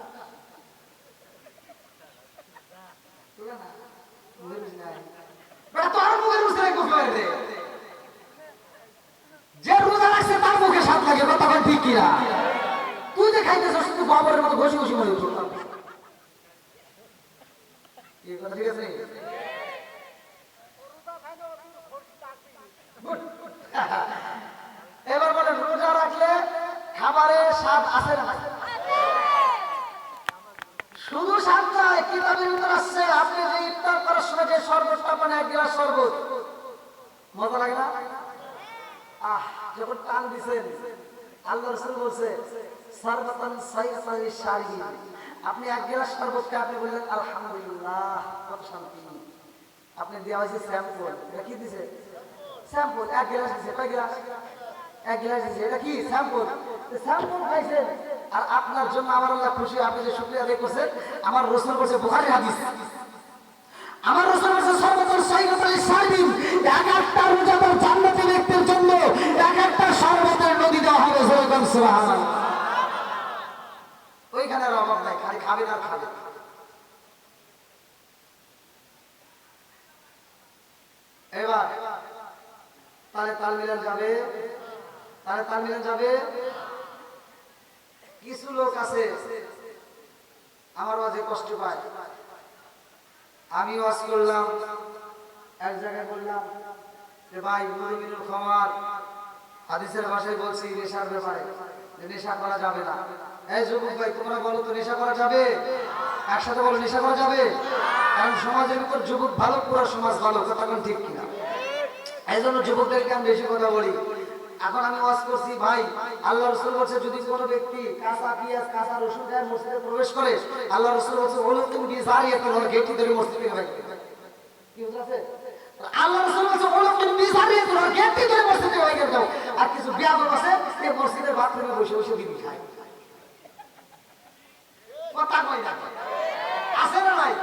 A: যে রোজা রাখছে তার মুখে স্বাদ লাগে, তখন ঠিক কিনা? তুই যে খাইতেছ শুধু বাবরের মতো ঘষি ঘষি মনে করতাম। ঠিক আছে এবার বলে রোজা রাখলে খাবারের স্বাদ আছে না? শুধু স্বাদ নয়, কিতাবের ভিতর আসছে আপনি যে ইফতার করার সময় যে শরবতটা পান, 1 গ্লাস শরবত, মজা লাগে না? যখন টান দিছেন আল্লাহ রাসূল বলছে সারবাতান সাইয়াতান লিশারিবিন, আপনি 1 গ্লাস শরবতকে আপনি বললেন আলহামদুলিল্লাহ, কত শান্তি। আপনি দেওয়া হয়েছে স্যাম্পল, এটা কি দিছে? স্যাম্পল 1 গ্লাস দিছে, কয় গ্লাস? 1 গ্লাস দিছে, এটা কি স্যাম্পল? স্যাম্পল খাইছেন আর আপনার জন্য আমার আল্লাহ খুশি, আপনি যে শুকরিয়া আদায় করছেন। আমার রাসূল বলেছে বুখারী হাদিস, আমার রাসূল বলেছে সারবাতান সাইয়াতান লিশারিবিন, এক একটা রোজাদার জান্নাতি ব্যক্তির জন্য এক একটা শরবতের নদী দেওয়া হবে। সুবহানাল্লাহ। ওইখানে আর অভাব নাই, খালি খাবে না খাবে। এবার তাহলে তাহলে তাল মিলান যাবে? তাহলে তাল মিলান যাবে? কিছু লোক আছে আমার ওয়াজে কষ্ট পায়। আমি ওয়াজ করলাম, এক জায়গায় বললাম যে ভাই মুমিনুল খামার হাদিসের ভাষায় বলছি নেশার ব্যাপারে, যে নেশা করা যাবে না। এই যুবক ভাই তোমরা বলো তো নেশা করা যাবে? একসাথে বলো নেশা করা যাবে? কারণ সমাজের ভিতর যুবক ভালো, পুরো সমাজ ভালো, কথা কোন ঠিক কিনা? এই জন্য যুবকদেরকে আমি বেশি কথা বলি। এখন আমি ওয়াজ করছি ভাই, আল্লাহ রাসূল বলেছে যদি কোনো ব্যক্তি কাঁচা পেঁয়াজ কাঁচা রসুন দিয়ে মসজিদে প্রবেশ করে, আল্লাহ রাসূল বলেছে ওলুকুম বিজারিয়াতুল গেটটি ধরে মসজিদে ঢোকে। কি বুঝাছে? আল্লাহ রাসূল বলেছে ওলুকুম বিজারিয়াতুল গেটটি ধরে মসজিদে ঢোকে দাও। আর কিছু বেয়াদব আছে এই মসজিদের বাথরুমে বসে বসে বিড়ি খায়। কথা কই না? আছে না নাই?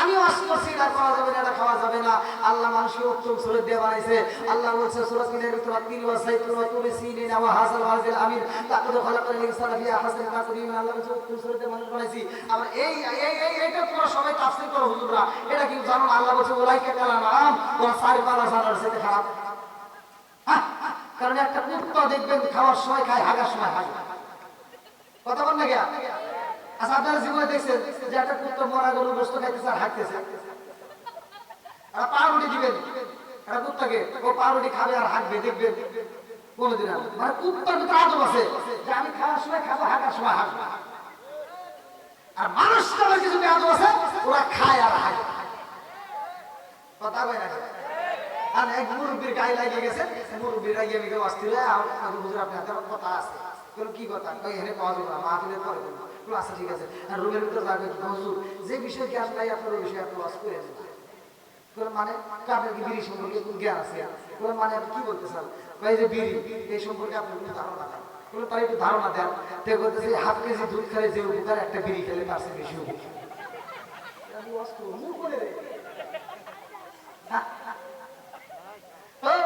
A: আমি ওয়াজ করছি এটা করা যাবে না, এটা খাওয়া যাবে না। আল্লাহ মানুষকে উত্তম সূরা দিয়ে বানাইছে। আল্লাহ বলছে সূরা তিনের ভিতরে তিন ওয়া সাইতুন ওয়া তুরসিনা ওয়া হাসাল ওয়াজিল আমির লাকাদ খালাকাল ইনসানা ফি আহসানি তাকওয়িম। আল্লাহ বলছে উত্তম সূরা দিয়ে মানুষ বানাইছি। আমরা এইটা পুরো সবাই তাফসীর করে হুজুররা, এটা কি জানো? আল্লাহ বলছে ওলাইকা কালাম ওয়া সারিফালা জানার সাথে খারাপ। কারণ একটা কুত্তা দেখবেন খাওয়ার সময় খায়, হাগার সময় হাগে। কথা বল না গিয়া? আচ্ছা আপনারা জীবনে দেখছেন যে একটা কুত্তা মরা গরুর গোশত খাইতেছে আর হাঁটতেছে? আর পাউরুটি দিবেন একটা কুত্তাকে, ও পাউরুটি খাবে আর হাঁটবে, দেখবেন কোনোদিন? মানে কুত্তার ভিতরে আদব আছে যে আমি খাওয়ার সময় খাবো, হাঁটার সময় হাঁটবো। আর মানুষটার কিছু আদব আছে, ওরা খায় আর হাঁটে। কথা কয় না? আর এক মুরব্বীর গায়ে লাগিয়ে গেছে, মুরব্বীর গায়ে আমি কেউ আসছিল, হুজুর আপনি হাতে কথা আছে। কি কথা? এখানে পাওয়া যাবে না, মাহফিলের পরে বলবো। আচ্ছা ঠিক আছে। আর রুমের ভিতরে যাবে হুজুর যে বিষয়ে জ্ঞান নাই আপনার ওই বিষয়ে আপনি ওয়াজ করে দেন। মানে আপনার কি বিড়ি সম্পর্কে জ্ঞান আছে? মানে আপনি কি বলতে চান? ভাই যে বিড়ি এই সম্পর্কে আপনার কোনো ধারণা নাই, তার একটু ধারণা দেন। তো বলতেছে হাফ কেজি দুধ খেলে যে উপকার একটা বিড়ি খেলে তার চেয়ে বেশি উপকার।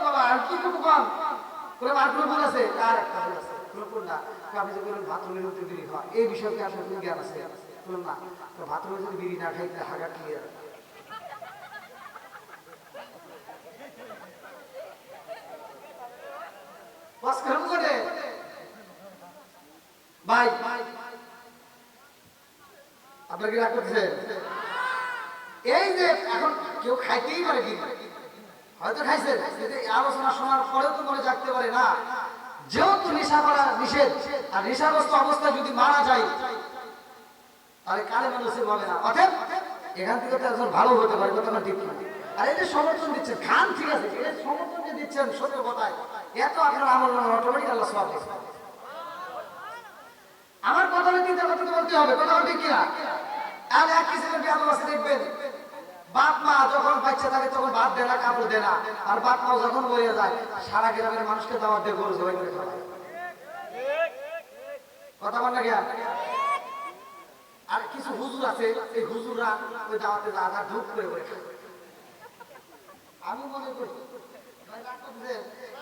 A: বাবা আর কি করবো কম? আর কোনো ভুল আছে? আর একটা ভুল আছে। আপনি যে বলেন বাথরুমের মধ্যে বিড়ি খাওয়া, এই বিষয়কে আপনার কোনো জ্ঞান আছে? না। তো বাথরুমে যদি বিড়ি না খাইতে হাগা ক্লিয়ার। ভাই আপনার কি রাগ করছেন? এই যে এখন কেউ খাইতেই পারে কি, হয়তো খাইছে, আলোচনা শোনার পরেও তো মনে রাখতে পারে না। যেহেতু নেশা করা নিষেধ, আর নেশাগ্রস্ত অবস্থায় যদি মারা যায় তাহলে কালে মানুষের হবে না। অতএব এখান থেকে তো একজন ভালো হতে পারে, কথা ঠিক না? আর এই যে সমর্থন দিচ্ছেন খান, ঠিক আছে, এই সমর্থন যে দিচ্ছেন সত্য কথায়, এত আপনার আমল অটোমেটিক আল্লাহ সওয়াব দিচ্ছে। আমার কথা বলতে হবে, কথা ঠিক কিনা? আর এক কিসিমের বিয়াদব আছে দেখবেন, বাপ মা যখন বাচ্চা থাকে তখন ভাত দেয় না, কাপড় দেয় না, আর বাপ মা যখন মরে যায় সারা গ্রামের মানুষকে দাওয়াত দিয়ে গরু জবাই করে খাওয়ায়। কথা বল না গিয়া? আর কিছু হুজুর আছে, এই হুজুররা ওই দাওয়াতে আধা ঢুক করে করে খায়। আমি মনে করি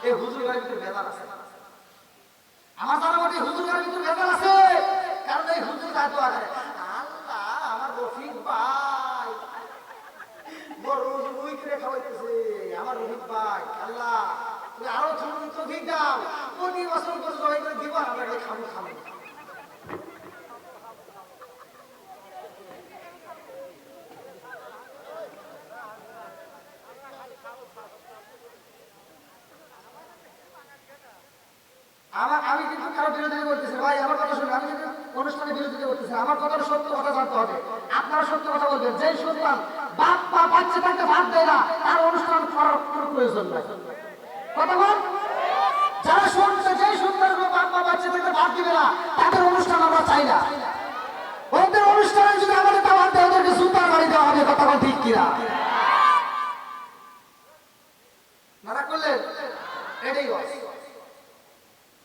A: এই হুজুর গাড়ির ভিতরে ভেজাল আছে। আমার জানা মতে হুজুর গাড়ির ভিতরে ভেজাল আছে, কারণ এই হুজুর দায়িত্ব আছে। আল্লাহ আমার রফিক ভাই বড় ওই করে খাওয়াইতেছে, আমার রফিক ভাই, আল্লাহ তুমি আরো তৌফিক দাও, প্রতি বছর করে জবাই করে দিব, আমরা খাবো খাবো। আমি কিন্তু কারো বিরোধিতা করতেছি ভাই, আমার কথা শুনুন, আমি কিন্তু অনুষ্ঠানের বিরোধিতা করতেছি। আমার কথার সত্য কথা জানতে হবে, আপনারা সত্য কথা বলবেন। যে সন্তান বাপ মা বাচ্চা তাকে ভাত দেয় না, তার অনুষ্ঠান করার কোনো প্রয়োজন নাই। কথা বল, যারা শুনছে যে সন্তান বাপ মা বাচ্চা তাকে ভাত দিবে না, তাদের অনুষ্ঠান আমরা চাই না। ওদের অনুষ্ঠানে যদি আমাদের দাওয়াত দেয়, ওদেরকে সুতার বাড়ি দেওয়া হবে। কথা বল ঠিক কিনা? নারা করলেন এটাই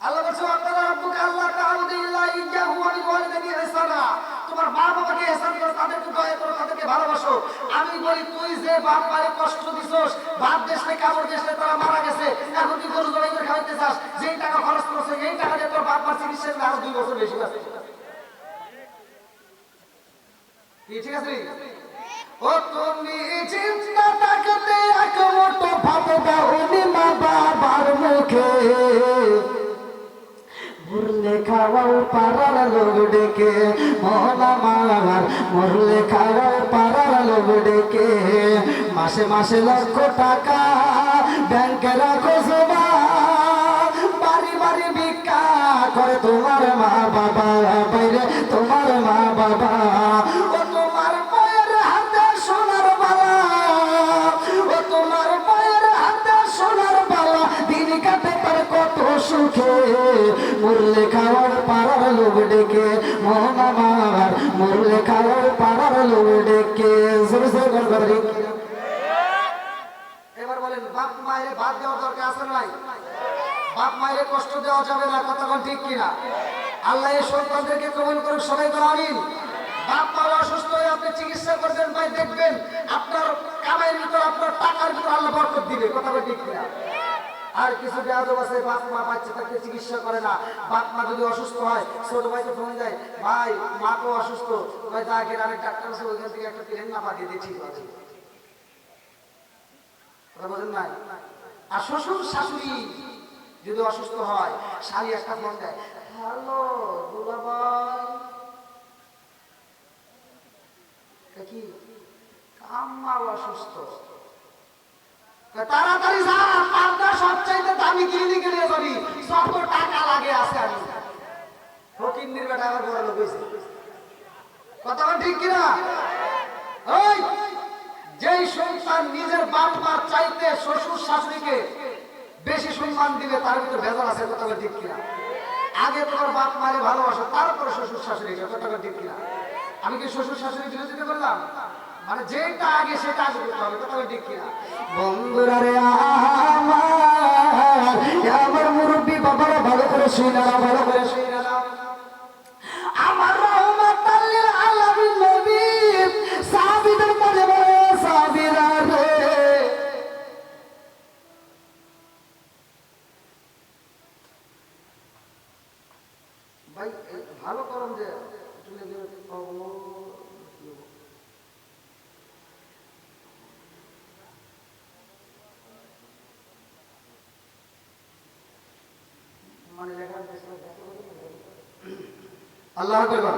A: আল্লাহ বলছে আপনারা রব্বুকা আল্লাহ তাআবুদু ইল্লা ইয়্যাহু ওয়া বিল ওয়ালিদাইনি ইহসানা। তোমার মা বাবাকে ইহসান করো, তাদেরকে দয়া করো, তাদেরকে ভালোবাসো। আমি বলি তুই যে বাপ মারে কষ্ট দিছস, বাপ দেশে কাপড় দেশে তারা মারা গেছে, এখন তুই গরু জবাই করে খাওয়াইতে চাস, যেই টাকা খরচ করছ এই টাকা দিয়ে তোর বাপ মার চিকিৎসা করে আরো 2 বছর বেশি বাঁচে। কি ঠিক আছে? ও তুমি চিন্তা থাকতে এক মুঠো ভাত দাওনি মা বাবার মুখে, মরলে খাওয়াও পাড়ার লোক ডেকে, মন আমার মরলে খাওয়াও পাড়ার লোক ডেকে, মাসে মাসে লক্ষ টাকা ব্যাংকে রাখো জমা, বাড়ি বাড়ি ভিক্ষা করে তোমার মা বাবা, বাইরে তোমার মা বাবা, ও তোমার পায়ের হাতে সোনার বালা, ও তোমার পায়ের হাতে সোনার বালা, দিন কাটে তার কত সুখে, মরলে খাওয়ার পাড়ার লোক ডেকে, মন আমার মরলে খাওয়ার পাড়ার লোক ডেকে। এবার বলেন, বাপ মায়ের ভাত দেওয়ার দরকার আছে নাই? বাপ মায়ের কষ্ট দেওয়া যাবে না, কথা বল ঠিক কিনা? আল্লাহ এই সন্তানদেরকে কবুল করুক, সবাই বলে আমিন। বাপ মা অসুস্থ হয়ে আপনি চিকিৎসা করবেন, ভাই দেখবেন আপনার কামাইয়ের ভিতর, আপনার টাকার ভিতর আল্লাহ বরকত দিবে, কথা বল ঠিক কিনা? আর কিছু বেয়াদব আছে, বাপ মা বাচ্চাটাকে চিকিৎসা করে না। বাপ মা যদি অসুস্থ হয়, ছোট ভাইকে ফোন দেয়, ভাই মা তো অসুস্থ, ভাই তাকে আরেক ডাক্তার আছে, ওইখান থেকে একটা প্লেন না পাঠিয়ে দিয়ে ঠিক আছে, কথা বলেন নাই? আর শ্বশুর শাশুড়ি যদি অসুস্থ হয়, শালি একটা ফোন দেয়, হ্যালো দুলাভাই, কি আম্মা অসুস্থ, তাড়াতাড়ি যা, পাবনা সবচাইতে দামি ক্লিনিকে নিয়ে যাবি, যত টাকা লাগে আছে। আমি ফকিন্নির বেটা আবার বড় লোক হইছে, কথা বল ঠিক কিনা? ওই যেই সন্তান নিজের বাপ মার চাইতে শ্বশুর শাশুড়িকে বেশি সম্মান দিবে, তার ভিতরে ভেজাল আছে, কথা বল ঠিক কিনা? আগে তোমার বাপ মারে ভালোবাসো, তারপরে শ্বশুর শাশুড়িকে, কথা বল ঠিক কিনা? আমি কি শ্বশুর শাশুড়ি বিরোধিতা করলাম? মানে যেটা আগে সেটা আগে করতে হবে, কথা বল ঠিক কিনা? বন্ধুরা রে আমার মুরব্বী বাবারা ভালো করে শুনে না, ভালো করে শুনে না, আমার রহমাতুল লিল আলামিন নবী সাহাবীদের মাঝে বলে, সাহাবীরা রে ভাই ভালো করুন যে মানে আল্লাহ আকবার।